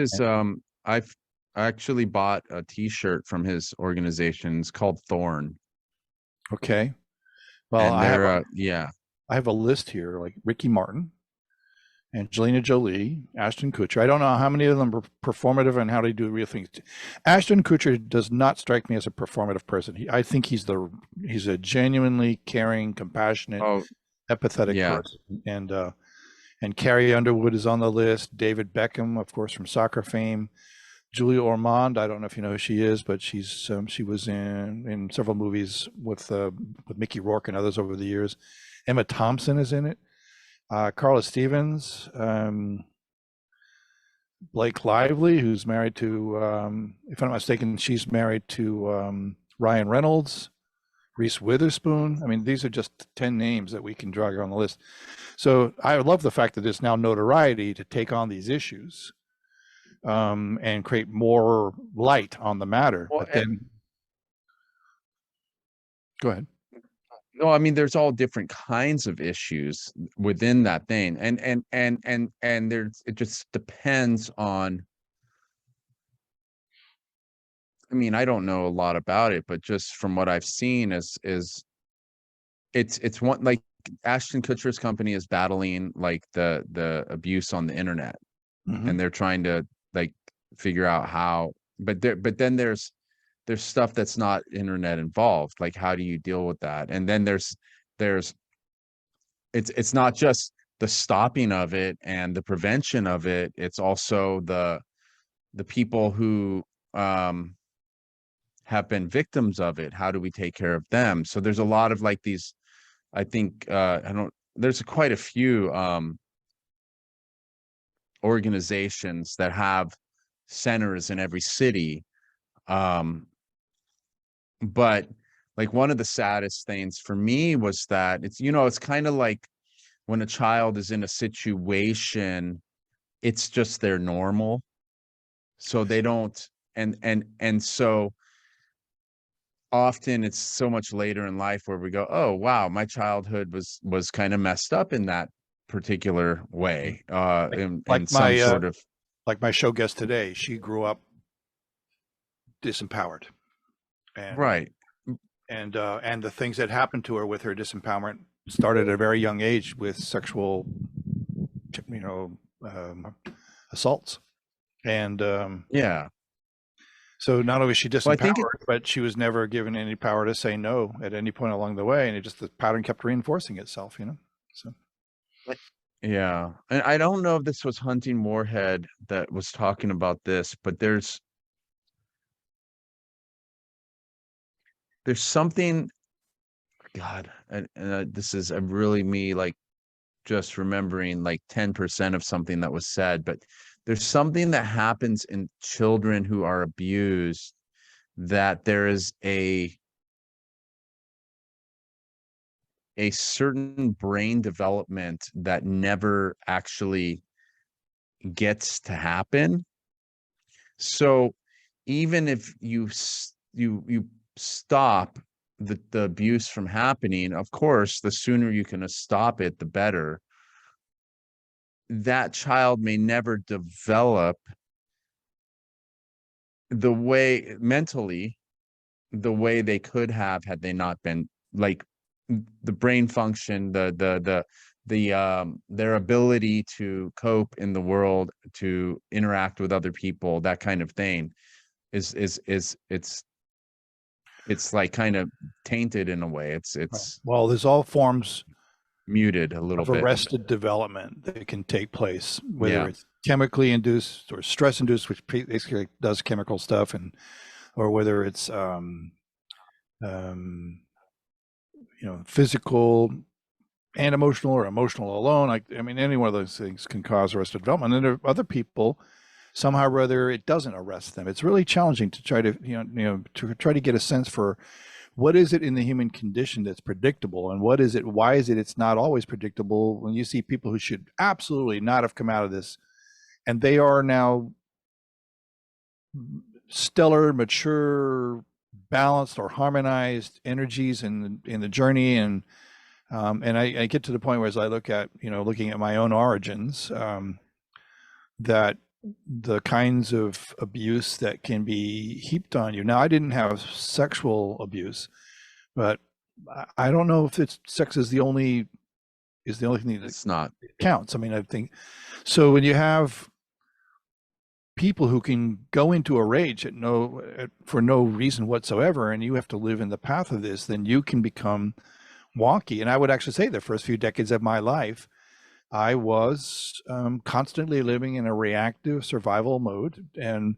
B: I've actually bought a T-shirt from his organization. It's called Thorn,
A: Okay. Well,
B: and they're yeah.
A: I have a list here, like Ricky Martin, Angelina Jolie, Ashton Kutcher. I don't know how many of them are performative and how they do real things. Ashton Kutcher does not strike me as a performative person. I think he's a genuinely caring, compassionate,
B: Oh,
A: empathetic
B: yeah.
A: person. And Carrie Underwood is on the list. David Beckham, of course, from soccer fame. Julia Ormond, I don't know if you know who she is, but she was in several movies with Mickey Rourke and others over the years. Emma Thompson is in it. Carla Stevens, Blake Lively, who's married to, if I'm not mistaken, she's married to Ryan Reynolds, Reese Witherspoon. I mean, these are just 10 names that we can drag on the list. So I love the fact that there's now notoriety to take on these issues and create more light on the matter.
B: Well,
A: But then, go ahead.
B: no, I mean, there's all different kinds of issues within that thing, and there's, it just depends on. I mean, I don't know a lot about it, but just from what I've seen it's one, like Ashton Kutcher's company is battling like the abuse on the internet,
A: Mm-hmm.
B: and they're trying to like figure out how, but then there's stuff that's not internet involved. Like, how do you deal with that? And then there's it's not just the stopping of it and the prevention of it, it's also the people who have been victims of it. How do we take care of them? So there's a lot of like these, I think, there's quite a few organizations that have centers in every city. But like one of the saddest things for me was that it's kind of like when a child is in a situation, it's just their normal. So they don't, and so often it's so much later in life where we go, oh wow, my childhood was kind of messed up in that particular way, in
A: Like
B: some
A: my
B: sort of
A: like my show guest today, she grew up disempowered, and
B: right.
A: and the things that happened to her with her disempowerment started at a very young age with sexual, you know, assaults, and
B: Yeah.
A: so not only was she
B: Well, I think it,
A: disempowered, but she was never given any power to say no at any point along the way, and the pattern kept reinforcing itself, you know. So
B: yeah. And I don't know if this was Hunting Moorhead that was talking about this, but there's something, God, and this is really me like just remembering like 10% of something that was said, but there's something that happens in children who are abused, that there is a certain brain development that never actually gets to happen. So even if you stop the abuse from happening, of course, the sooner you can stop it, the better. That child may never develop the way mentally, the way they could have had they not been like the brain function, their ability to cope in the world, to interact with other people, that kind of thing is it's like kind of tainted in a way. It's
A: well, there's all forms
B: muted a little
A: of
B: bit.
A: arrested development that can take place, whether
B: Yeah.
A: it's chemically induced or stress induced, which basically does chemical stuff, and or whether it's um, physical and emotional, or emotional alone. I mean, any one of those things can cause arrested development. And there are other people, somehow or other, it doesn't arrest them. It's really challenging to try to to try to get a sense for what is it in the human condition that's predictable, and what is it, why is it it's not always predictable when you see people who should absolutely not have come out of this, and they are now stellar, mature, balanced, or harmonized energies in the journey. And I get to the point where, as I look at, looking at my own origins, that the kinds of abuse that can be heaped on you. Now, I didn't have sexual abuse, but I don't know if sex is the only thing that
B: It's not.
A: counts. I mean, I think so. When you have people who can go into a rage for no reason whatsoever, and you have to live in the path of this, then you can become wonky. And I would actually say the first few decades of my life, I was constantly living in a reactive survival mode. And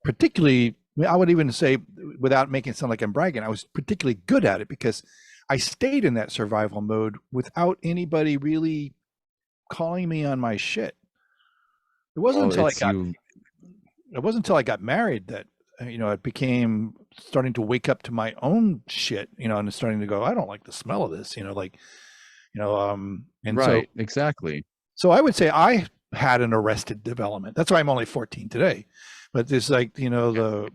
A: particularly, I would even say, without making it sound like I'm bragging, I was particularly good at it because I stayed in that survival mode without anybody really calling me on my shit. It wasn't
B: Well,
A: until
B: it's you.
A: married that it became starting to wake up to my own shit, and starting to go, I don't like the smell of this, and
B: Right, exactly.
A: so I would say I had an arrested development. That's why I'm only 14 today. But there's like, I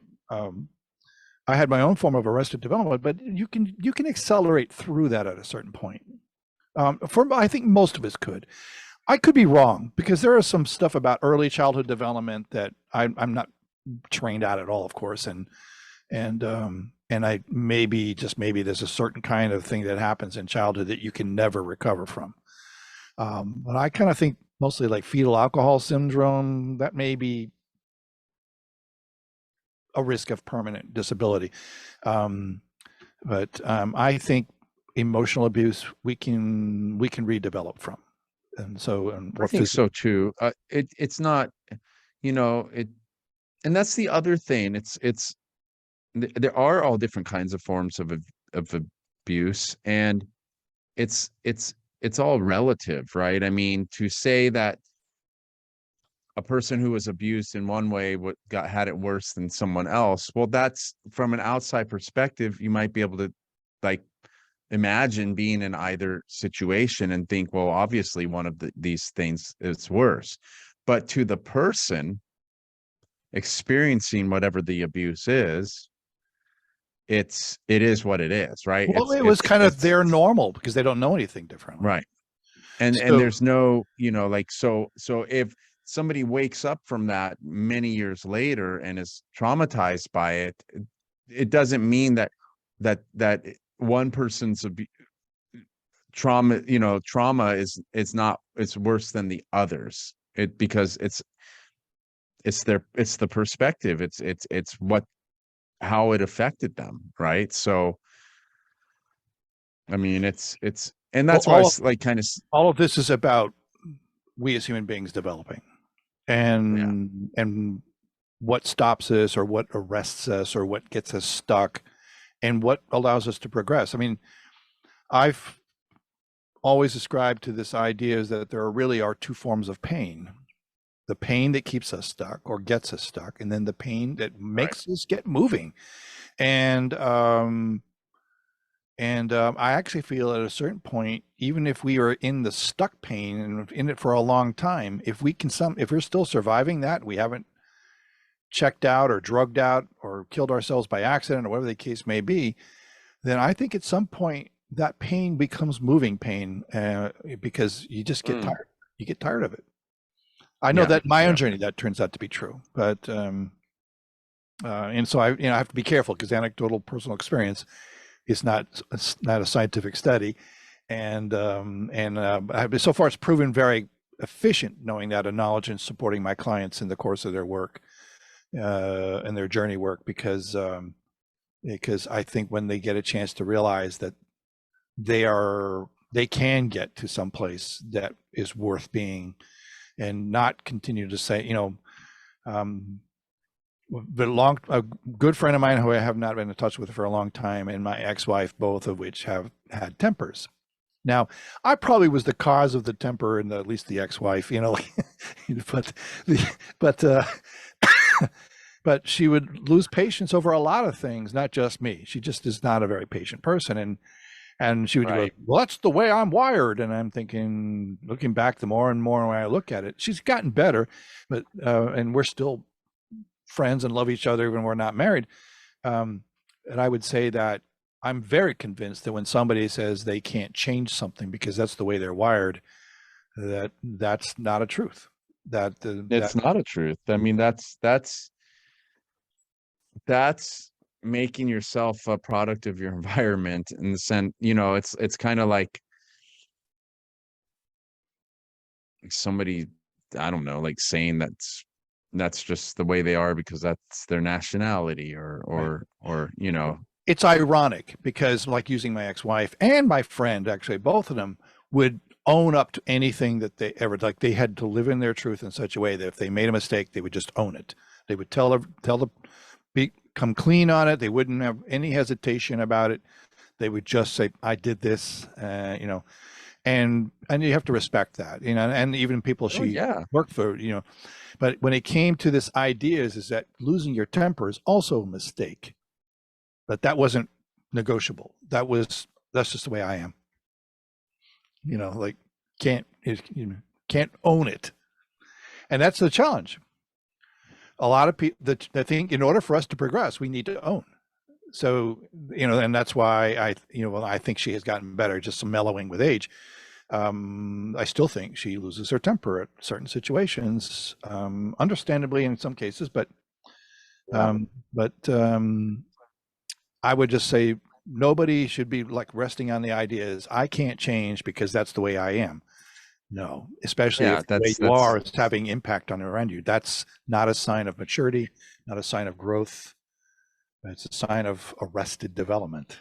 A: had my own form of arrested development, but you can accelerate through that at a certain point. I think most of us could. I could be wrong, because there is some stuff about early childhood development that I'm not trained at all, of course, and I maybe, just maybe, there's a certain kind of thing that happens in childhood that you can never recover from. But I kind of think mostly like fetal alcohol syndrome, that may be a risk of permanent disability. But I think emotional abuse we can redevelop from. And so,
B: I
A: or
B: think
A: physical.
B: so too. It's not, it, and that's the other thing. There are all different kinds of forms of abuse, and it's all relative, right? I mean, to say that a person who was abused in one way had it worse than someone else, well, that's from an outside perspective. You might be able to, like, imagine being in either situation and think, well, obviously one of these things is worse. But to the person experiencing whatever the abuse is, it is what it is, right?
A: Well, it was kind of their normal because they don't know anything differently.
B: Right. And
A: So,
B: there's no, like, so if somebody wakes up from that many years later and is traumatized by it, it doesn't mean that one person's trauma is not, it's worse than the others. Because it's the perspective. It's how it affected them, right? So I mean, and
A: well,
B: that's why it's like kind of,
A: all of this is about we as human beings developing,
B: yeah.
A: and what stops us or what arrests us or what gets us stuck and what allows us to progress. I mean, I've always ascribed to this idea is that there really are two forms of pain: the pain that keeps us stuck or gets us stuck, and then the pain that
B: Right.
A: makes us get moving. And I actually feel at a certain point, even if we are in the stuck pain and in it for a long time, if we're still surviving that, we haven't checked out or drugged out or killed ourselves by accident or whatever the case may be, then I think at some point that pain becomes moving pain, because you just get
B: Mm.
A: tired. You get tired of it. I know
B: Yeah.
A: that in my own
B: Yeah.
A: journey that turns out to be true, but and so I have to be careful because anecdotal personal experience is not a scientific study, and so far it's proven very efficient knowing that and knowledge and supporting my clients in the course of their work, and their journey work, because I think when they get a chance to realize that they can get to some place that is worth being and not continue to say, um, a good friend of mine who I have not been in touch with for a long time, and my ex-wife, both of which have had tempers. Now, I probably was the cause of the temper, and at least the ex-wife, but the but but she would lose patience over a lot of things, not just me. She just is not a very patient person, and she would go,
B: Right.
A: well, that's the way I'm wired. And I'm thinking, looking back, the more and more when I look at it, she's gotten better, but and we're still friends and love each other even when we're not married. Um, and I would say that I'm very convinced that when somebody says they can't change something because that's the way they're wired, that's not a truth. That
B: It's not a truth. I mean, that's making yourself a product of your environment in the sense, it's kind of like somebody, I don't know, like saying that's just the way they are because that's their nationality, or
A: right. It's ironic because, like, using my ex-wife and my friend, actually, both of them would own up to anything that they ever, like, they had to live in their truth in such a way that if they made a mistake, they would just own it. They would come clean on it. They wouldn't have any hesitation about it. They would just say, I did this, and you have to respect that, and even people
B: Oh
A: she
B: yeah.
A: worked for, but when it came to this idea is that losing your temper is also a mistake, but that wasn't negotiable. That's just the way I am. Like, can't can't own it, and that's the challenge. A lot of people that I think in order for us to progress, we need to own. So, and that's why I think she has gotten better, just some mellowing with age. I still think she loses her temper at certain situations, understandably in some cases,
B: Yeah.
A: um, but I would just say nobody should be like resting on the ideas I can't change because that's the way I am. No, especially
B: Yeah.
A: if the way you are is having impact on around you. That's not a sign of maturity, not a sign of growth. It's a sign of arrested development.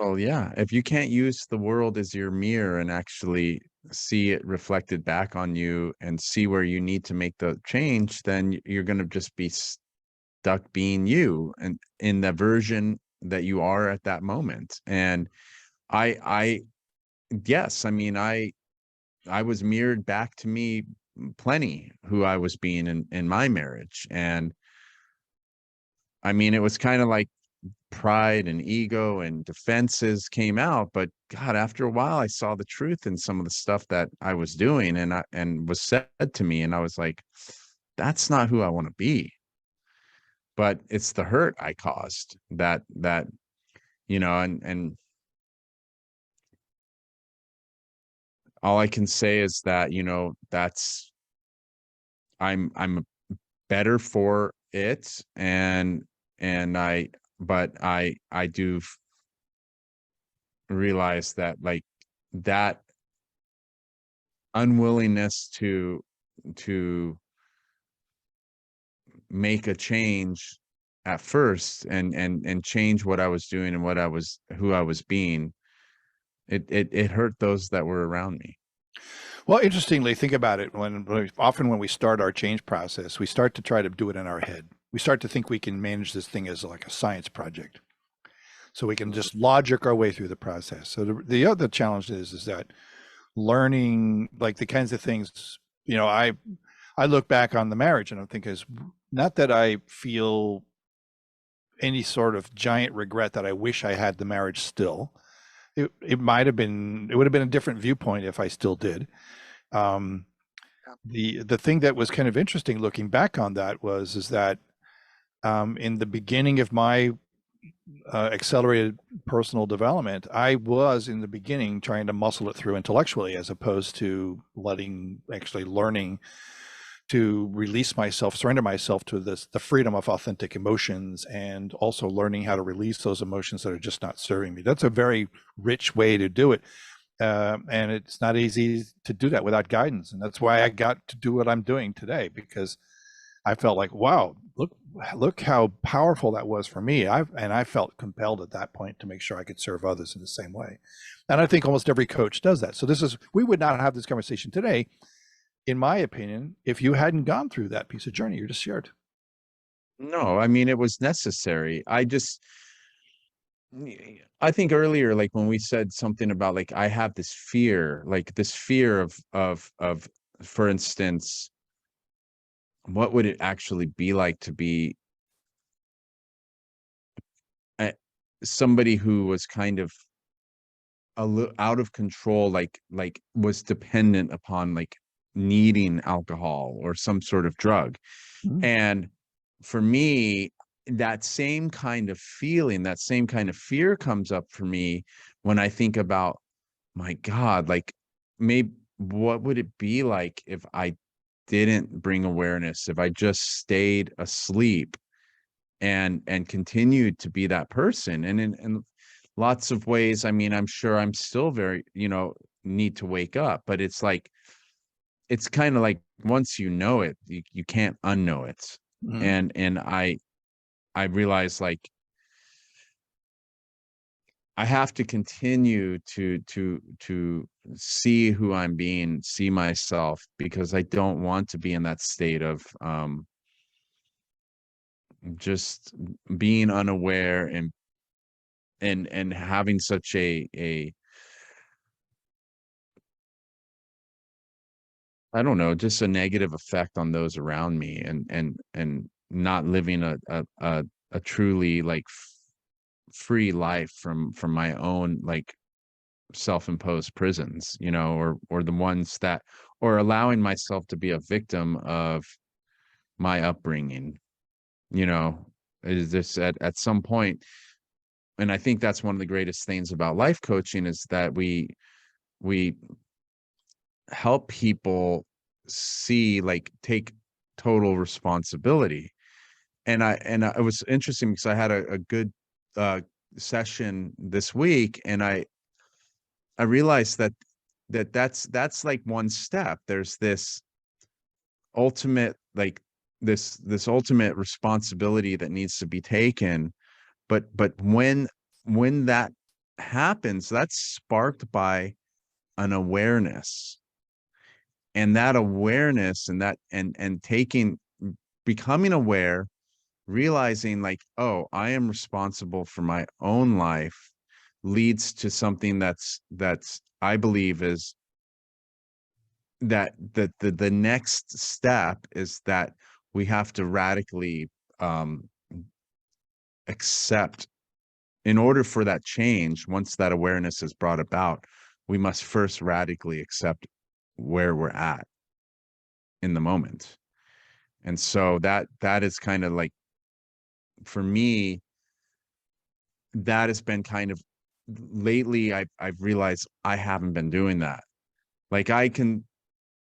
B: Well, yeah, if you can't use the world as your mirror and actually see it reflected back on you and see where you need to make the change, then you're going to just be stuck being you and in the version that you are at that moment. And I yes, I mean, I was mirrored back to me plenty who I was being in my marriage. And I mean, it was kind of like pride and ego and defenses came out, but God, after a while I saw the truth in some of the stuff that I was doing and was said to me, and I was like, that's not who I want to be. But it's the hurt I caused that and all I can say is that, that's I'm better for it, and I do realize that, like, that unwillingness to make a change at first and change what I was doing and who I was being, it hurt those that were around me.
A: Well, interestingly, think about it. Often when we start our change process, we start to try to do it in our head. We start to think we can manage this thing as like a science project, so we can just logic our way through the process. So the other challenge is that learning, like, the kinds of things, I look back on the marriage and I'm thinking, is not that I feel any sort of giant regret that I wish I had the marriage still. It might have been, it would have been a different viewpoint if I still did. Um, the thing that was kind of interesting looking back on that is that in the beginning of my accelerated personal development, I was in the beginning trying to muscle it through intellectually, as opposed to actually learning to release myself, surrender myself to the freedom of authentic emotions, and also learning how to release those emotions that are just not serving me. That's a very rich way to do it. And it's not easy to do that without guidance. And that's why I got to do what I'm doing today, because I felt like, wow, look how powerful that was for me. I felt compelled at that point to make sure I could serve others in the same way. And I think almost every coach does that. So we would not have this conversation today, in my opinion, if you hadn't gone through that piece of journey you just shared.
B: No, I mean, it was necessary. I think earlier, like when we said something about, like, I have this fear, like this fear of, for instance, what would it actually be like to be somebody who was kind of a little out of control, like was dependent upon, like, needing alcohol or some sort of drug.
A: Mhm.
B: And for me, that same kind of feeling, that same kind of fear comes up for me when I think about, my God, like, maybe what would it be like if I didn't bring awareness, if I just stayed asleep and continued to be that person? And in lots of ways, I mean, I'm sure I'm still very, need to wake up, but it's like, it's kind of like, once you know it, you can't unknow it.
A: Mhm.
B: And I realize, like, I have to continue to see who I'm being, see myself, because I don't want to be in that state of just being unaware and having such a I don't know, just a negative effect on those around me, and not living a truly, like, free life from my own, like, self-imposed prisons, or the ones that, or allowing myself to be a victim of my upbringing, you know, is this at some point. And I think that's one of the greatest things about life coaching, is that we help people see, like, take total responsibility. And it was interesting because I had a good uh session this week, and I realized that's like one step. There's this ultimate, like, this ultimate responsibility that needs to be taken. But when that happens, that's sparked by an awareness. And that awareness and that and taking becoming aware, realizing like, oh, I am responsible for my own life, leads to something that's I believe is that the next step is that we have to radically um accept, in order for that change, once that awareness is brought about, we must first radically accept where we're at in the moment. And so that is kind of like, for me, that has been kind of, lately I've realized I haven't been doing that. Like, I can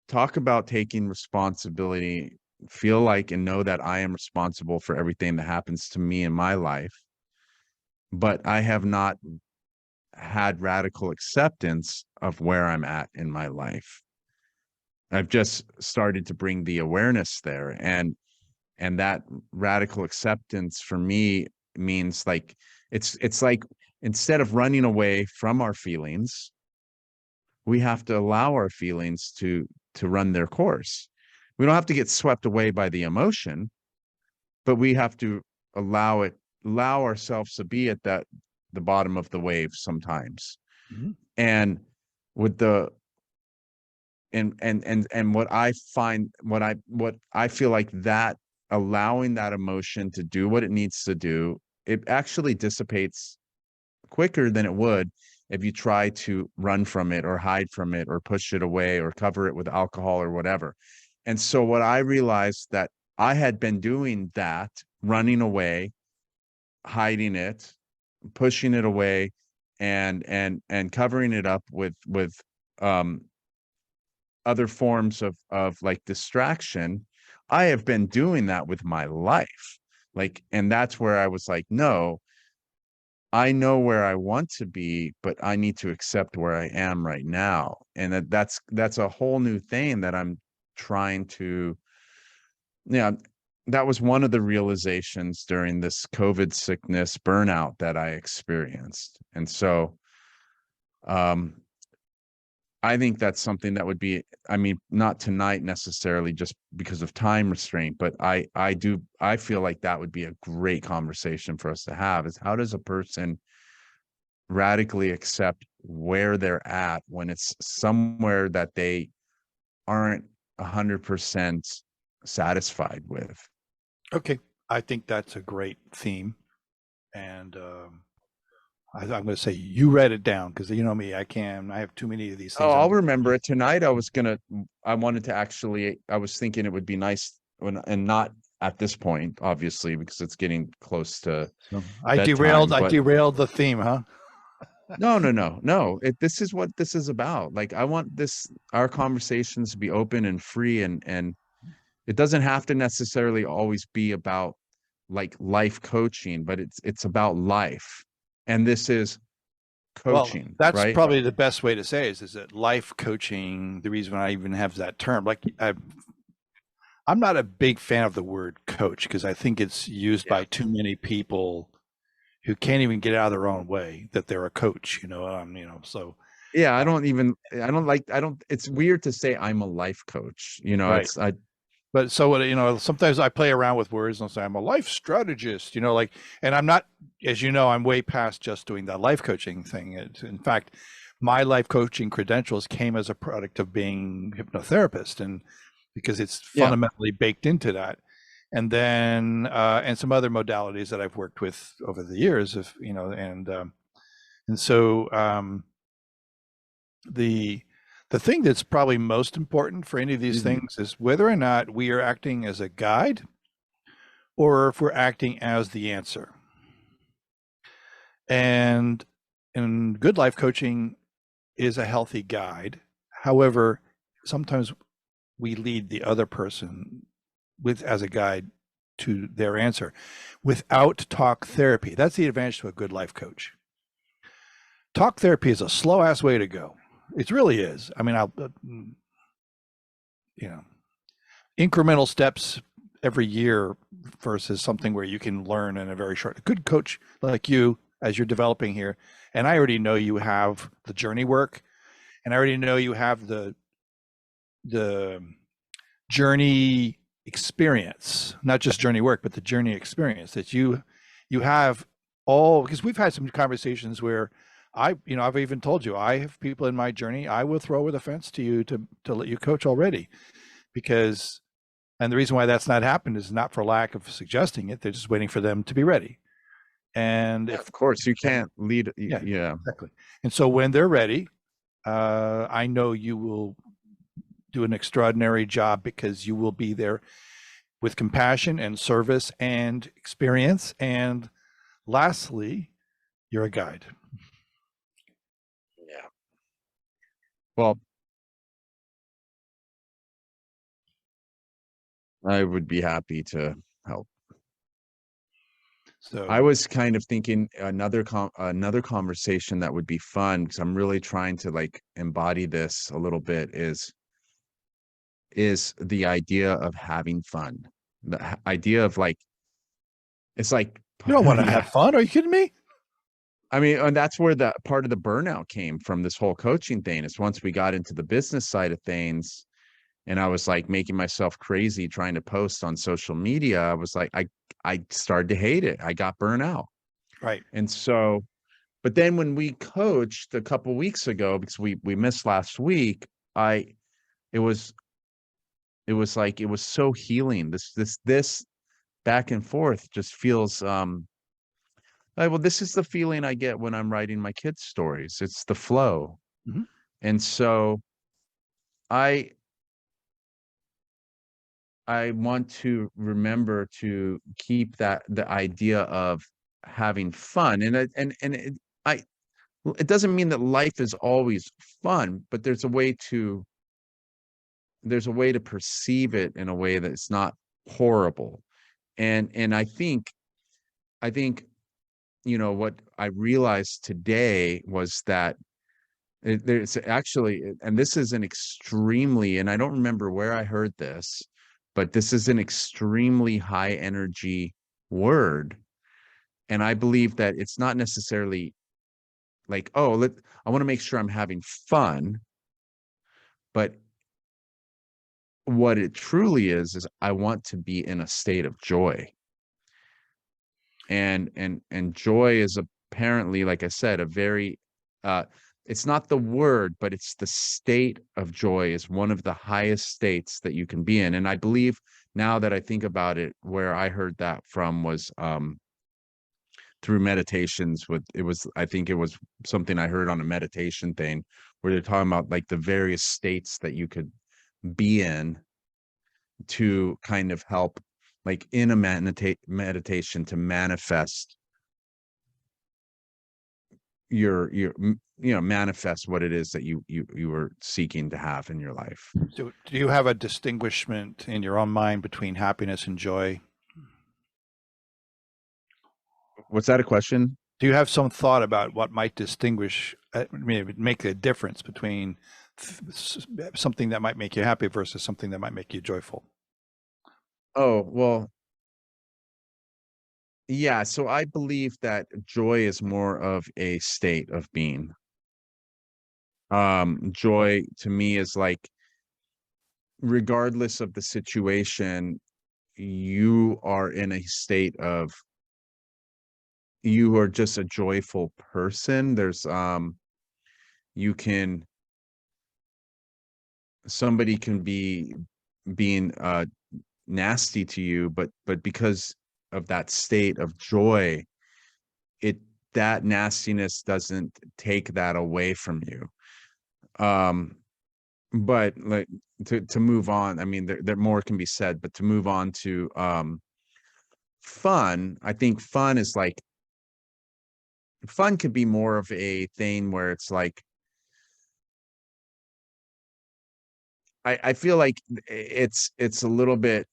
B: talk about taking responsibility, feel like and know that I am responsible for everything that happens to me in my life, but I have not had radical acceptance of where I'm at in my life. I've just started to bring the awareness there, and that radical acceptance for me means like, it's like, instead of running away from our feelings, we have to allow our feelings to run their course. We don't have to get swept away by the emotion, but we have to allow ourselves to be at the bottom of the wave sometimes.
A: Mm-hmm.
B: And with the and what I find, what I feel like, that allowing that emotion to do what it needs to do, it actually dissipates quicker than it would if you try to run from it or hide from it or push it away or cover it with alcohol or whatever. And so what I realized, that I had been doing that, running away, hiding it, pushing it away, and covering it up with um other forms of like distraction. I have been doing that with my life. Like, and that's where I was like, no, I know where I want to be, but I need to accept where I am right now. And that's a whole new thing that I'm trying to, yeah, that was one of the realizations during this COVID sickness burnout that I experienced. And so um I think that's something that would be, I mean, not tonight necessarily just because of time restraint, but I feel like that would be a great conversation for us to have, is how does a person radically accept where they're at when it's somewhere that they aren't 100% satisfied with.
A: Okay, I think that's a great theme, and I'm going to say you read it down because you know me, I have too many of these
B: Oh,
A: things.
B: I'll remember it tonight. I wanted to actually, I was thinking it would be nice when, and not at this point, obviously, because it's getting close to
A: So
B: bedtime,
A: I
B: but
A: derailed the theme, huh?
B: no. This is what this is about. Like, I want our conversations to be open and free, and it doesn't have to necessarily always be about like life coaching, but it's about life. And this is
A: Well,
B: coaching,
A: that's
B: right?
A: probably the best way to say is that life coaching. The reason I even have that term, like I'm not a big fan of the word coach because I think it's used
B: Yeah.
A: by too many people who can't even get out of their own way that they're a coach. So
B: Yeah, I don't, it's weird to say I'm a life coach.
A: right.
B: It's I
A: But so what sometimes I play around with words and I'll say I'm a life strategist, like, and I'm not, as you know, I'm way past just doing that life coaching thing. In fact, my life coaching credentials came as a product of being hypnotherapist, and because it's
B: yeah.
A: fundamentally baked into that. And then and some other modalities that I've worked with over the years, if and so the the thing that's probably most important for any of these
B: Mhm.
A: things is whether or not we are acting as a guide or if we're acting as the answer. And good life coaching is a healthy guide. However, sometimes we lead the other person with as a guide to their answer without talk therapy. That's the advantage to a good life coach. Talk therapy is a slow ass way to go. It really is. I mean, you know, incremental steps every year versus something where you can learn in a very short. A good coach like you, as you're developing here. And I already know you have the journey work, and I already know you have the journey experience, not just journey work, but the journey experience that you have all, because we've had some conversations where I've even told you, I have people in my journey I will throw over the fence to you to let you coach already, because, and the reason why that's not happened is not for lack of suggesting it. They're just waiting for them to be ready. And
B: Yeah,
A: if,
B: of course, you
A: and
B: can't lead.
A: yeah,
B: Yeah.
A: exactly. And so when they're ready, I know you will do an extraordinary job, because you will be there with compassion and service and experience. And lastly, you're a guide.
B: Yeah. Well, I would be happy to help. I
A: So,
B: was kind of thinking another conversation that would be fun, because I'm really trying to like embody this a little bit, is the idea of having fun. The idea of like, it's like
A: you don't want to
B: yeah.
A: have fun. Are you kidding me?
B: I mean, and that's where the part of the burnout came from, this whole coaching thing. Is once we got into the business side of things, and I was like making myself crazy trying to post on social media, I was like, I started to hate it. I got burnt out.
A: Right.
B: And so, but then when we coached a couple weeks ago, because we missed last week, I it was like it was so healing. This back and forth just feels well, this is the feeling I get when I'm writing my kids' stories. It's the flow.
A: Mhm.
B: And so I want to remember to keep the idea of having fun. I it doesn't mean that life is always fun, but there's a way to perceive it in a way that's not horrible. And I think what I realized today was that there's actually, and this is an extremely, and I don't remember where I heard this, but this is an extremely high energy word. And I believe that it's not necessarily like, oh, I want to make sure I'm having fun, but what it truly is I want to be in a state of joy. And joy is apparently, like I said, a very it's not the word, but it's the state of joy is one of the highest states that you can be in. And I believe, now that I think about it, where I heard that from was through meditations. I think it was something I heard on a meditation thing, where they're talking about like the various states that you could be in to kind of help, like in a meditation, to manifest manifest what it is that you were seeking to have in your life.
A: So, do you have a distinguishment in your own mind between happiness and joy?
B: What's that a question?
A: Do you have some thought about what might distinguish, make a difference between something that might make you happy versus something that might make you joyful?
B: Oh, well, yeah. So I believe that joy is more of a state of being. Joy to me is like, regardless of the situation, you are in a state of, you are just a joyful person. There's you can somebody can be being nasty to you, but because of that state of joy, it that nastiness doesn't take that away from you. um but like, to move on, I mean, there more can be said, but to move on to fun, I think fun could be more of a thing where it's like, I feel like it's a little bit,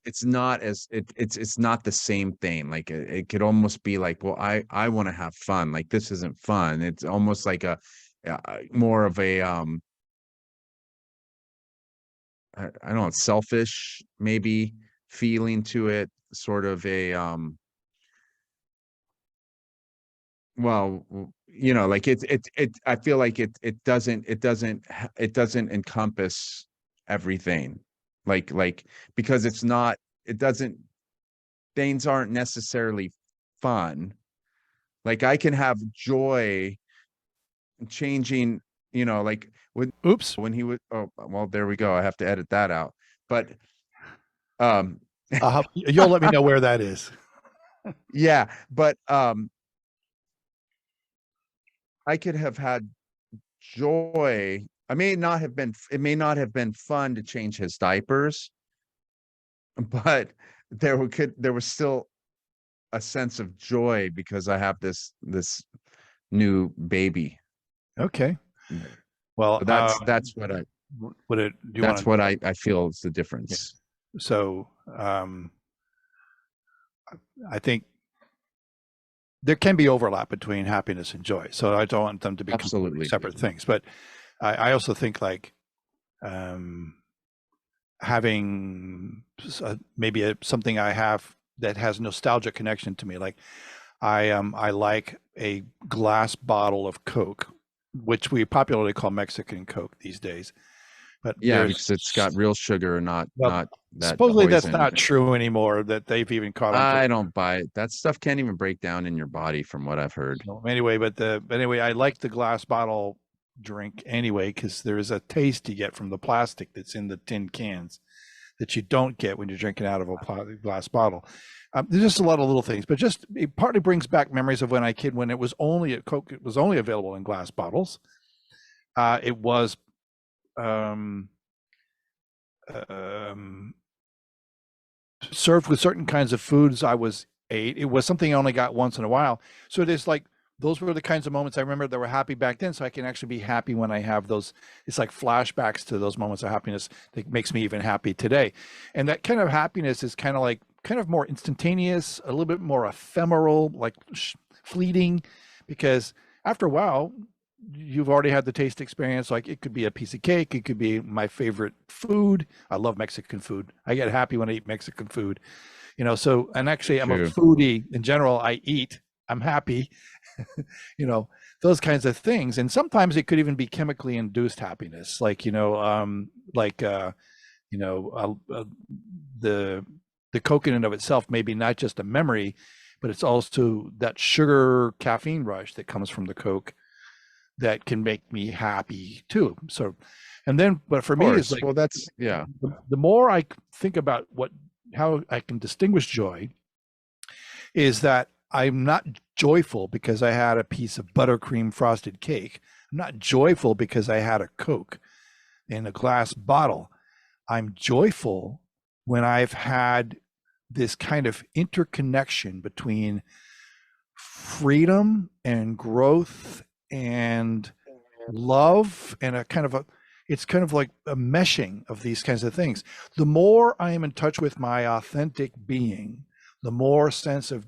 B: it's not as it's not the same thing. Like it could almost be like, well, I want to have fun. Like this isn't fun. It's almost like more of a I don't know, selfish maybe feeling to it, sort of a well, like I feel like it doesn't encompass everything. Like because it doesn't things aren't necessarily fun. Like I can have joy changing, like
A: Oops.
B: when he was, oh well, there we go. I have to edit that out. But um
A: You'll let me know where that is.
B: yeah, but I could have had joy. It may not have been fun to change his diapers, but there was still a sense of joy because I have this new baby.
A: Okay. Well,
B: So that's what I
A: would it? Do you
B: that's
A: want
B: what
A: to?
B: I feel is the
A: Yeah.
B: difference.
A: So, I think there can be overlap between happiness and joy. So I don't want them to be completely
B: Absolutely.
A: separate things. But I also think like um, having maybe something I have that has nostalgic connection to me. Like I like a glass bottle of Coke, which we popularly call Mexican Coke these days. But
B: Yeah, because it's got real sugar and
A: well,
B: not that
A: supposedly that's
B: poison.
A: not true anymore. That they've even caught on to.
B: I don't buy it. That stuff can't even break down in your body from what I've heard.
A: So anyway, but anyway, I like the glass bottle drink anyway because there is a taste you get from the plastic that's in the tin cans that you don't get when you're drinking out of a glass bottle. There's just a lot of little things, but just it partly brings back memories of when I kid when it was only at Coke. It was only available in glass bottles. It was um, um, served with certain kinds of foods I was ate. It was something I only got once in a while. So it is like those were the kinds of moments I remember that were happy back then. So I can actually be happy when I have those. It's like flashbacks to those moments of happiness that makes me even happy today. And that kind of happiness is kind of like kind of more instantaneous, a little bit more ephemeral, like fleeting, because after a while, you've already had the taste experience. Like it could be a piece of cake, it could be my favorite food. I love Mexican food. I get happy when I eat Mexican food, so, and actually I'm a
B: True.
A: foodie in general. I eat, I'm happy, you know, those kinds of things. And sometimes it could even be chemically induced happiness, like, like, you know, the, the Coke in and of itself, maybe not just a memory, but it's also that sugar caffeine rush that comes from the Coke that can make me happy too. So, and then, but for
B: Of
A: me, it's
B: course.
A: like
B: Well, that's yeah.
A: the more I think about how I can distinguish joy is that I'm not joyful because I had a piece of buttercream frosted cake. I'm not joyful because I had a Coke in a glass bottle. I'm joyful when I've had this kind of interconnection between freedom and growth and love and it's kind of like a meshing of these kinds of things. The more I am in touch with my authentic being, the more sense of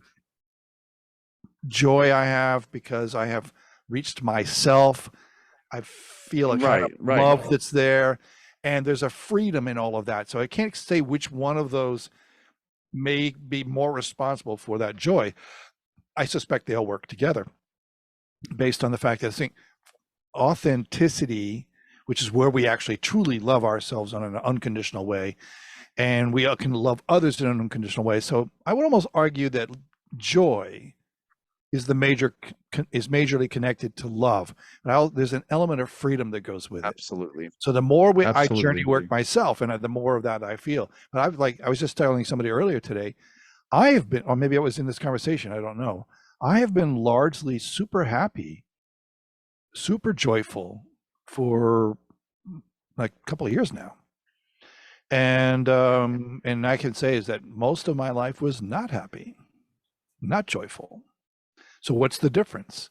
A: joy I have because I have reached myself. I feel a kind of
B: Right, right.
A: love that's there, and there's a freedom in all of that. So I can't say which one of those may be more responsible for that joy. I suspect they all work together based on the fact that I think authenticity, which is where we actually truly love ourselves in an unconditional way, and we can love others in an unconditional way. So I would almost argue that joy is majorly connected to love. There's an element of freedom that goes with it.
B: Absolutely.
A: So the more I journey
B: Absolutely.
A: work myself, and the more of that I feel. But I was just telling somebody earlier today, I have been, or maybe I was in this conversation, I don't know. I have been largely super happy, super joyful for like a couple of years now. And I can say is that most of my life was not happy, not joyful. So what's the difference?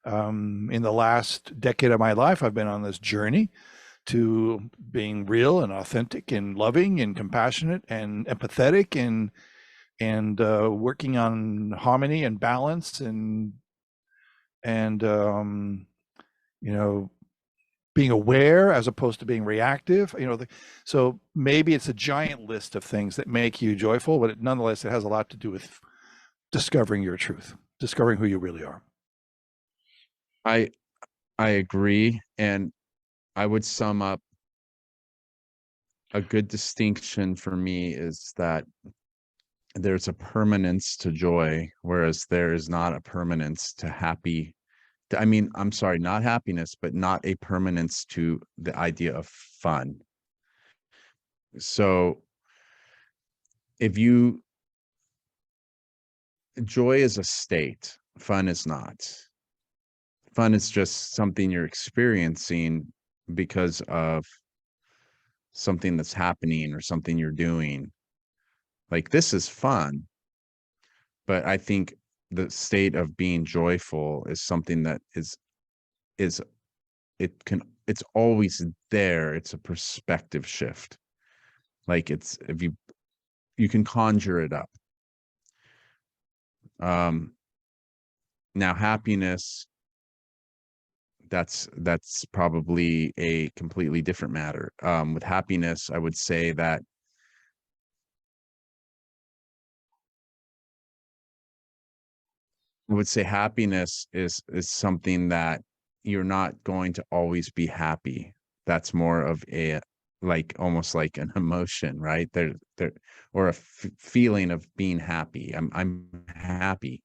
A: In the last decade of my life, I've been on this journey to being real and authentic and loving and compassionate and empathetic and working on harmony and balance and you know being aware as opposed to being reactive. So maybe it's a giant list of things that make you joyful, but nonetheless, it has a lot to do with discovering your truth, discovering who you really are.
B: I I agree, and I would sum up a good distinction for me is that there's a permanence to joy, whereas there is not a permanence to I mean, I'm sorry, not happiness, but not a permanence to the idea of fun. So if you joy is a state, fun is not. Fun is just something you're experiencing because of something that's happening or something you're doing. Like this is fun, but I think the state of being joyful is something that is it's always there. It's a perspective shift. Like it's if you can conjure it up. Now happiness, that's probably a completely different matter. With happiness, I would say that happiness is something that you're not going to always be happy. That's more of a like almost like an emotion, right? There or a feeling of being happy. I'm happy.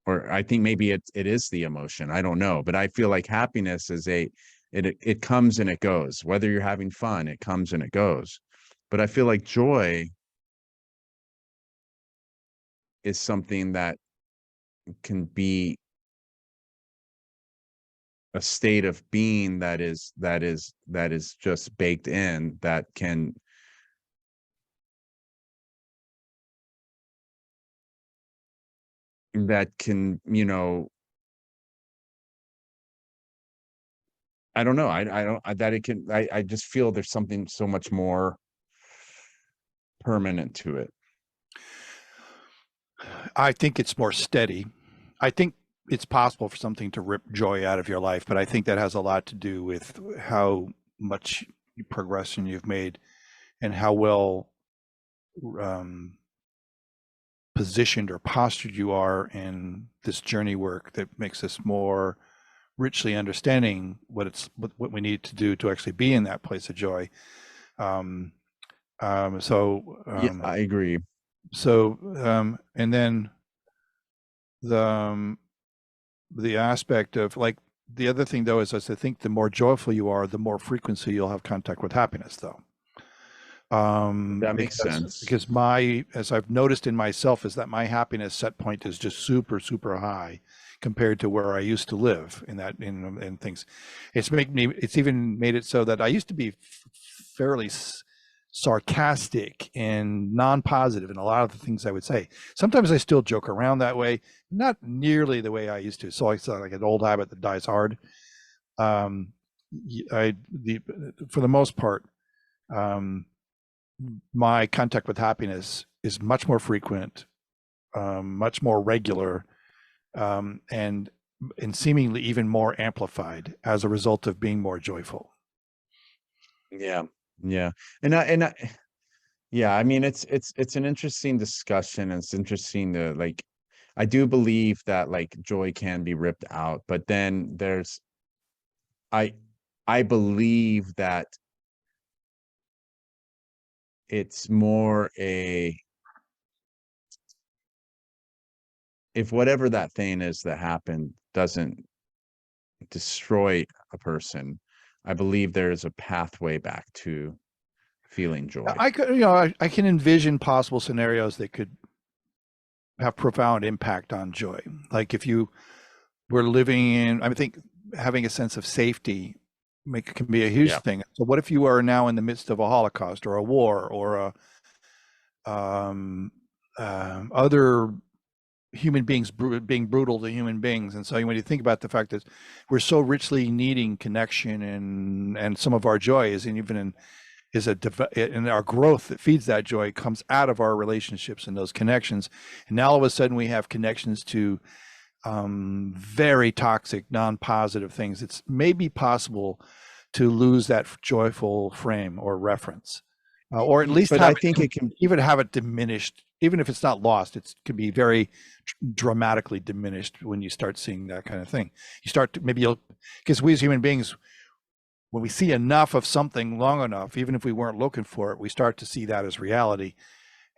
B: Or I think maybe it is the emotion. I don't know, but I feel like happiness is it comes and it goes. Whether you're having fun, it comes and it goes. But I feel like joy is something that can be a state of being that is just baked in that can I don't know. I don't that it can I just feel there's something so much more permanent to it.
A: I think it's more steady. I think it's possible for something to rip joy out of your life, but I think that has a lot to do with how much progression you've made and how well um, positioned or postured you are in this journey work that makes us more richly understanding what we need to do to actually be in that place of joy. Um,
B: Yeah, I agree.
A: And then the the aspect of like the other thing though is I think the more joyful you are, the more frequency you'll have contact with happiness though.
B: That makes sense.
A: Because as I've noticed in myself is that my happiness set point is just super, super high compared to where I used to live in things. It's even made it so that I used to be fairly sarcastic and non-positive in a lot of the things I would say. Sometimes I still joke around that way, not nearly the way I used to. So it's like an old habit that dies hard. Um, for the most part, my contact with happiness is much more frequent, much more regular, and seemingly even more amplified as a result of being more joyful.
B: Yeah. Yeah. Yeah, I mean it's an interesting discussion, and it's interesting to like I do believe that like joy can be ripped out, but then I I believe that it's more if whatever that thing is that happened doesn't destroy a person, I believe there is a pathway back to feeling joy.
A: I can envision possible scenarios that could have profound impact on joy. Like if you were living in, I think having a sense of safety can be a huge
B: Yeah.
A: thing. So what if you are now in the midst of a Holocaust or a war or other human beings being brutal to human beings? And so when you think about the fact that we're so richly needing connection and some of our joy is in our growth that feeds that joy comes out of our relationships and those connections. And now all of a sudden we have connections to very toxic, non-positive things, it's maybe possible to lose that joyful frame or reference, or at least
B: But
A: have
B: I think it can,
A: even have it diminished. Even if it's not lost, it can be very dramatically diminished when you start seeing that kind of thing. You start to maybe you'll, because we as human beings, when we see enough of something long enough, even if we weren't looking for it, we start to see that as reality.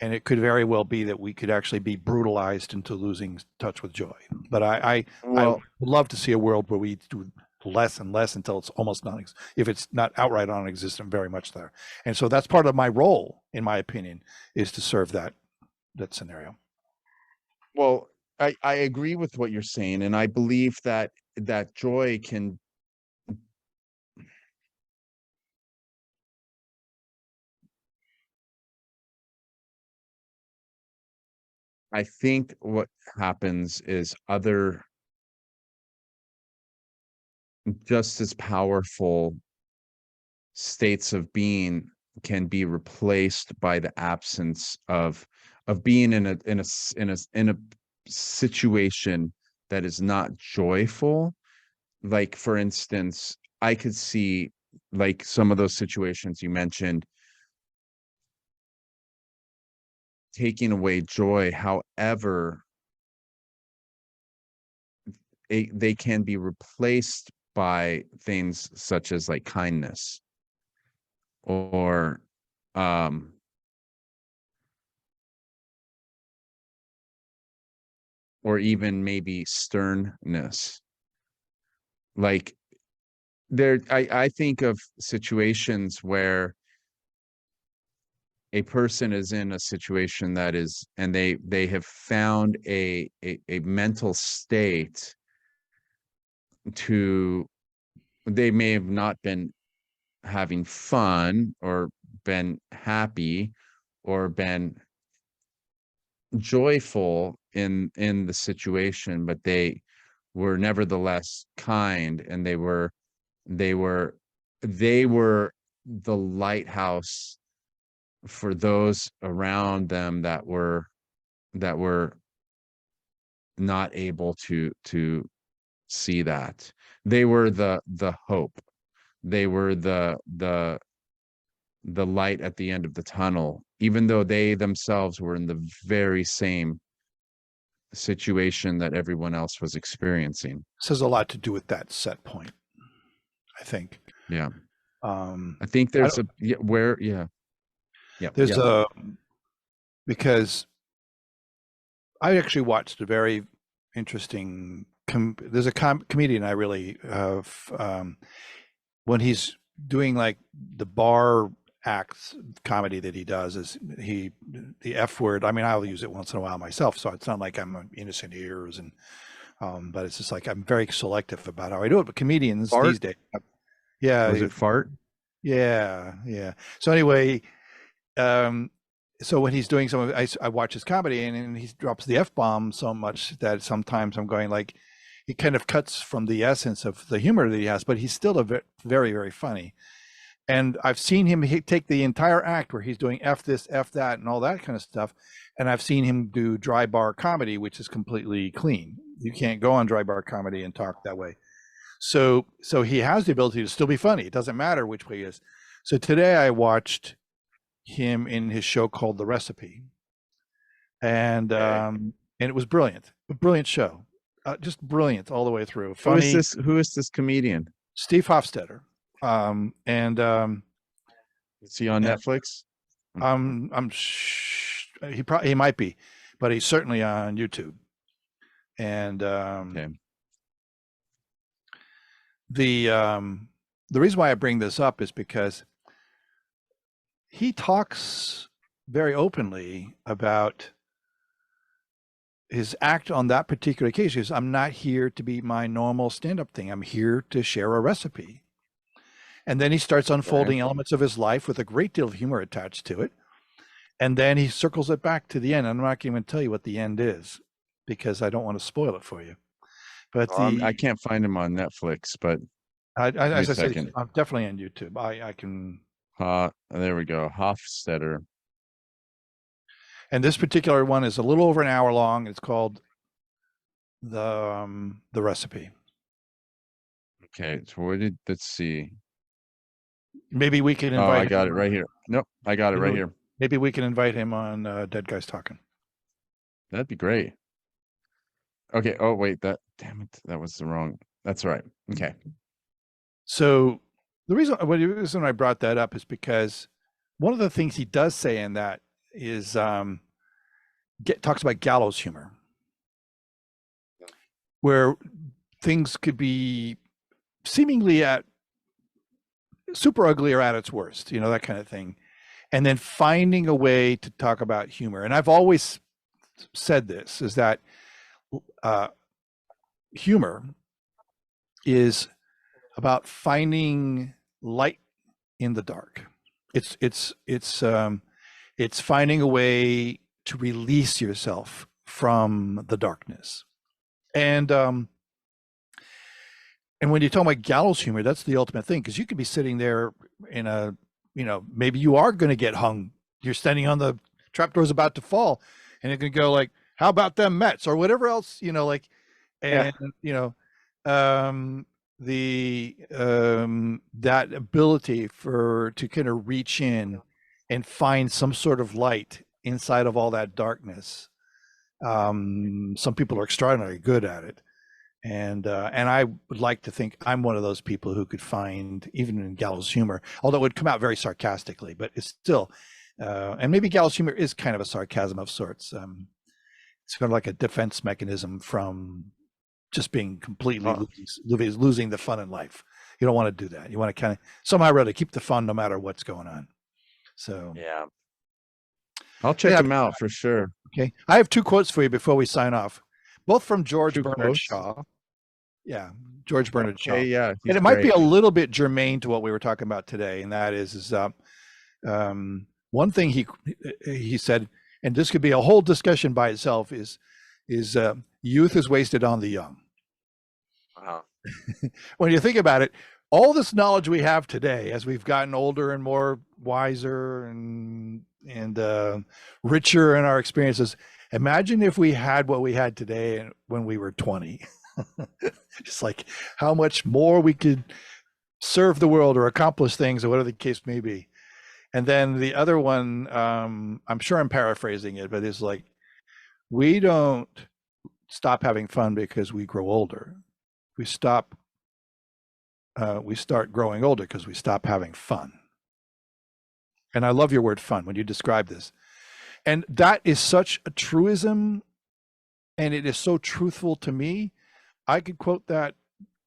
A: And it could very well be that we could actually be brutalized into losing touch with joy. But I would
B: well,
A: love to see a world where we do less and less until it's almost non, if it's not outright non-existent, very much there. And so that's part of my role, in my opinion, is to serve that scenario.
B: well, I agree with what you're saying, and I believe that joy can, I think what happens is other just as powerful states of being can be replaced by the absence of being in a situation that is not joyful. Like, for instance, I could see, like, some of those situations you mentioned taking away joy. However, they can be replaced by things such as like kindness or um or even maybe sternness. Like, I think of situations where a person is in a situation that is, and they have found a mental state to, they may have not been having fun or been happy or been joyful in the situation, but they were nevertheless kind, and they were they were the lighthouse for those around them that were not able to see that. They were the hope. They were the light at the end of the tunnel, even though they themselves were in the very same situation that everyone else was experiencing.
A: This has a lot to do with that set point, I think.
B: Yeah.
A: Um,
B: I think
A: I
B: there's
A: don't,
B: a, yeah, where, yeah. Yeah.
A: there's
B: Yeah.
A: a, because I actually watched a very interesting, there's a comedian I really have, when he's doing like the bar acts comedy that he does, is the F word. I mean, I'll use it once in a while myself, so it's not like I'm an innocent ears, and but it's just like I'm very selective about how I do it. But comedians
B: Fart?
A: these days, yeah,
B: Was it fart?
A: yeah, yeah. So anyway, um, so when he's doing some, I watch his comedy, and he drops the F bomb so much that sometimes I'm going like, he kind of cuts from the essence of the humor that he has, but he's still a very, very funny. And I've seen him take the entire act where he's doing F this, F that, and all that kind of stuff. And I've seen him do dry bar comedy, which is completely clean. You can't go on dry bar comedy and talk that way. So he has the ability to still be funny. It doesn't matter which way he is. So today I watched him in his show called The Recipe,
B: Okay.
A: and it was brilliant, a brilliant show, just brilliant all the way through. Funny,
B: Who is this comedian?
A: Steve Hofstetter, um, and um,
B: Is he on
A: and
B: Netflix?
A: he might be, but he's certainly on YouTube. And
B: Okay.
A: the um, the reason why I bring this up is because he talks very openly about his act on that particular occasion. Is, I'm not here to be my normal stand-up thing. I'm here to share a recipe. And then he starts
B: Okay.
A: unfolding elements of his life with a great deal of humor attached to it. And then he circles it back to the end. I'm not going to tell you what the end is because I don't want to spoil it for you. But
B: I can't find him on Netflix, but give me a
A: as I said,
B: second.
A: I'm definitely on YouTube. I can,
B: There we go. Hofstetter.
A: and this particular one is a little over an hour long. It's called the recipe.
B: Okay, so let's see.
A: Maybe we can
B: Oh,
A: invite
B: I got
A: him
B: it
A: on,
B: right here. Nope, I got it
A: you
B: right
A: know,
B: here.
A: maybe we can invite him on Dead Guys Talking.
B: That'd be great. Okay. Oh, wait, damn it, that was the wrong. That's right. Okay.
A: So the reason I brought that up is because one of the things he does say in that is talks about gallows humor, where things could be seemingly at super ugly or at its worst, that kind of thing. And then finding a way to talk about humor. And I've always said this is that uh, humor is about finding light in the dark. It's finding a way to release yourself from the darkness. And when you talk about gallows humor, that's the ultimate thing, because you could be sitting there in maybe you are going to get hung. You're standing on the trapdoor's about to fall, and you can go like, "How about them Mets?" or whatever else, like,
B: Yeah.
A: and the that ability to kind of reach in and find some sort of light inside of all that darkness. Some people are extraordinarily good at it. And I would like to think I'm one of those people who could find, even in gallows humor, although it would come out very sarcastically, but it's still, and maybe gallows humor is kind of a sarcasm of sorts. It's kind of like a defense mechanism from just being completely
B: Oh,
A: losing the fun in life. You don't want to do that. You want to kind of somehow rather keep the fun no matter what's going on. So
B: yeah. I'll check
A: yeah,
B: him out for sure.
A: okay. I have two quotes for you before we sign off, both from George
B: Two
A: Bernard
B: quotes.
A: Shaw. Yeah, George Bernard Shaw.
B: Okay, yeah,
A: And
B: he's
A: it might be
B: great.
A: a little bit germane to what we were talking about today, and that is one thing he said, and this could be a whole discussion by itself, is youth is wasted on the young.
B: Wow.
A: When you think about it, all this knowledge we have today, as we've gotten older and more wiser and richer in our experiences, imagine if we had what we had today when we were 20. Just like how much more we could serve the world or accomplish things or whatever the case may be. And then the other one, I'm sure I'm paraphrasing it, but it's like, we don't stop having fun because we grow older. We start growing older because we stop having fun. And I love your word fun when you describe this. And that is such a truism, and it is so truthful to me. I could quote that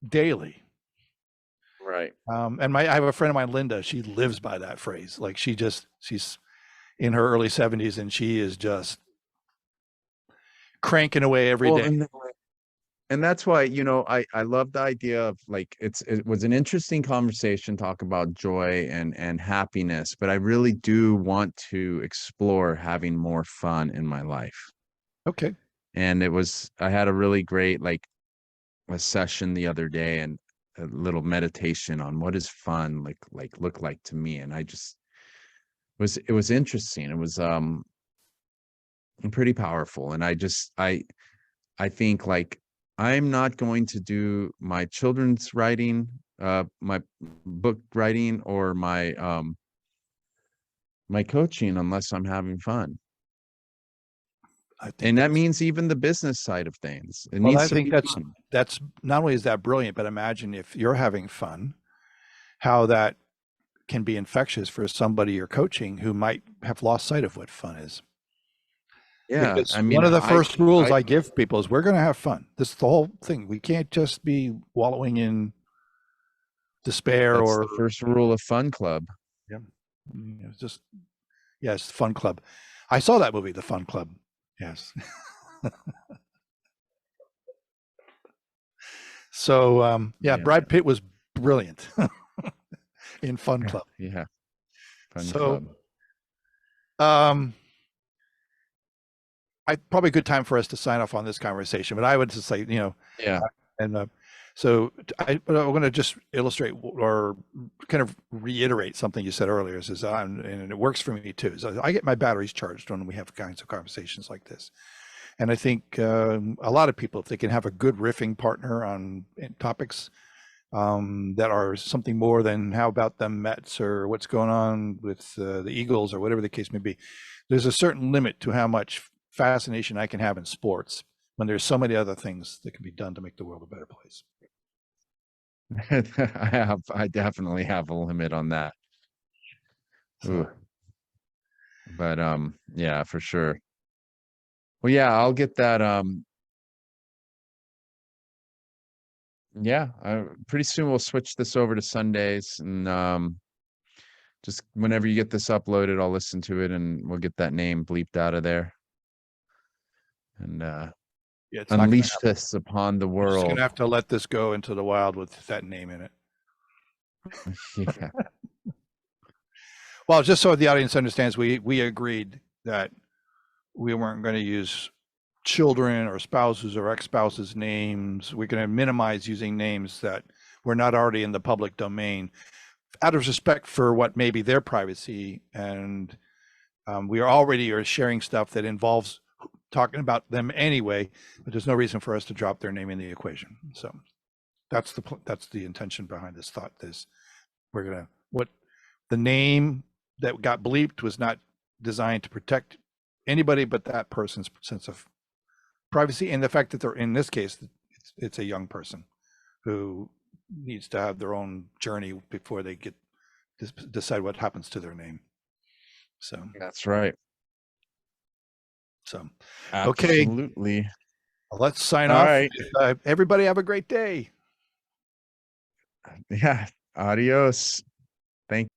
A: daily.
B: Right.
A: And I have a friend of mine, Linda. She lives by that phrase. Like she's in her early 70s, and she is just cranking away every
B: Well,
A: day.
B: and that's why, I love the idea of like it was an interesting conversation, talk about joy and happiness, but I really do want to explore having more fun in my life.
A: Okay.
B: And I had a really great like a session the other day, and a little meditation on what does fun look like to me. And it was interesting. It was pretty powerful. And I think like I'm not going to do my children's writing, my book writing, or my coaching unless I'm having fun.
A: I think
B: And that means even the business side of things. It
A: well,
B: needs
A: I
B: to
A: think
B: be fun.
A: that's not only is that brilliant, but imagine if you're having fun, how that can be infectious for somebody you're coaching who might have lost sight of what fun is.
B: Yeah.
A: Because
B: I
A: one
B: mean,
A: of the first rules
B: I
A: I give people is we're going to have fun. This is the whole thing. We can't just be wallowing in despair
B: that's
A: or
B: the first rule of Fun Club.
A: yeah, just yes, Fun Club. I saw that movie, The Fun Club. Yes. So yeah,
B: Yeah.
A: Brad Pitt was brilliant in Fun
B: Yeah.
A: Club.
B: Yeah. Fun
A: So
B: Club.
A: um probably a good time for us to sign off on this conversation, but I would just say,
B: Yeah.
A: and I'm going to just illustrate or kind of reiterate something you said earlier. And it works for me too. So I get my batteries charged when we have kinds of conversations like this. And I think a lot of people, if they can have a good riffing partner on topics that are something more than how about them Mets or what's going on with the Eagles or whatever the case may be, there's a certain limit to how much fascination I can have in sports when there's so many other things that can be done to make the world a better place.
B: I definitely have a limit on that. Ooh.
A: So,
B: But yeah, for sure. Well, yeah, I'll get that. Yeah, pretty soon we'll switch this over to Sundays, and just whenever you get this uploaded, I'll listen to it, and we'll get that name bleeped out of there, and
A: yeah, it's not gonna
B: unleash
A: happen.
B: this upon the
A: We're just
B: world.
A: gonna have to let this go into the wild with that name in it.
B: Yeah,
A: Well, just so the audience understands, we agreed that we weren't going to use children or spouses or ex-spouses names. We're going to minimize using names that were not already in the public domain out of respect for what may be their privacy. And we already are sharing stuff that involves talking about them anyway, but there's no reason for us to drop their name in the equation. So that's the intention behind this thought. Is we're going to, what the name that got bleeped was not designed to protect anybody but that person's sense of privacy, and the fact that they're, in this case, it's a young person who needs to have their own journey before they get decide what happens to their name. So
B: that's right.
A: So okay,
B: Absolutely.
A: let's sign
B: All
A: off.
B: right.
A: Everybody have a great day.
B: Yeah. Adios. Thank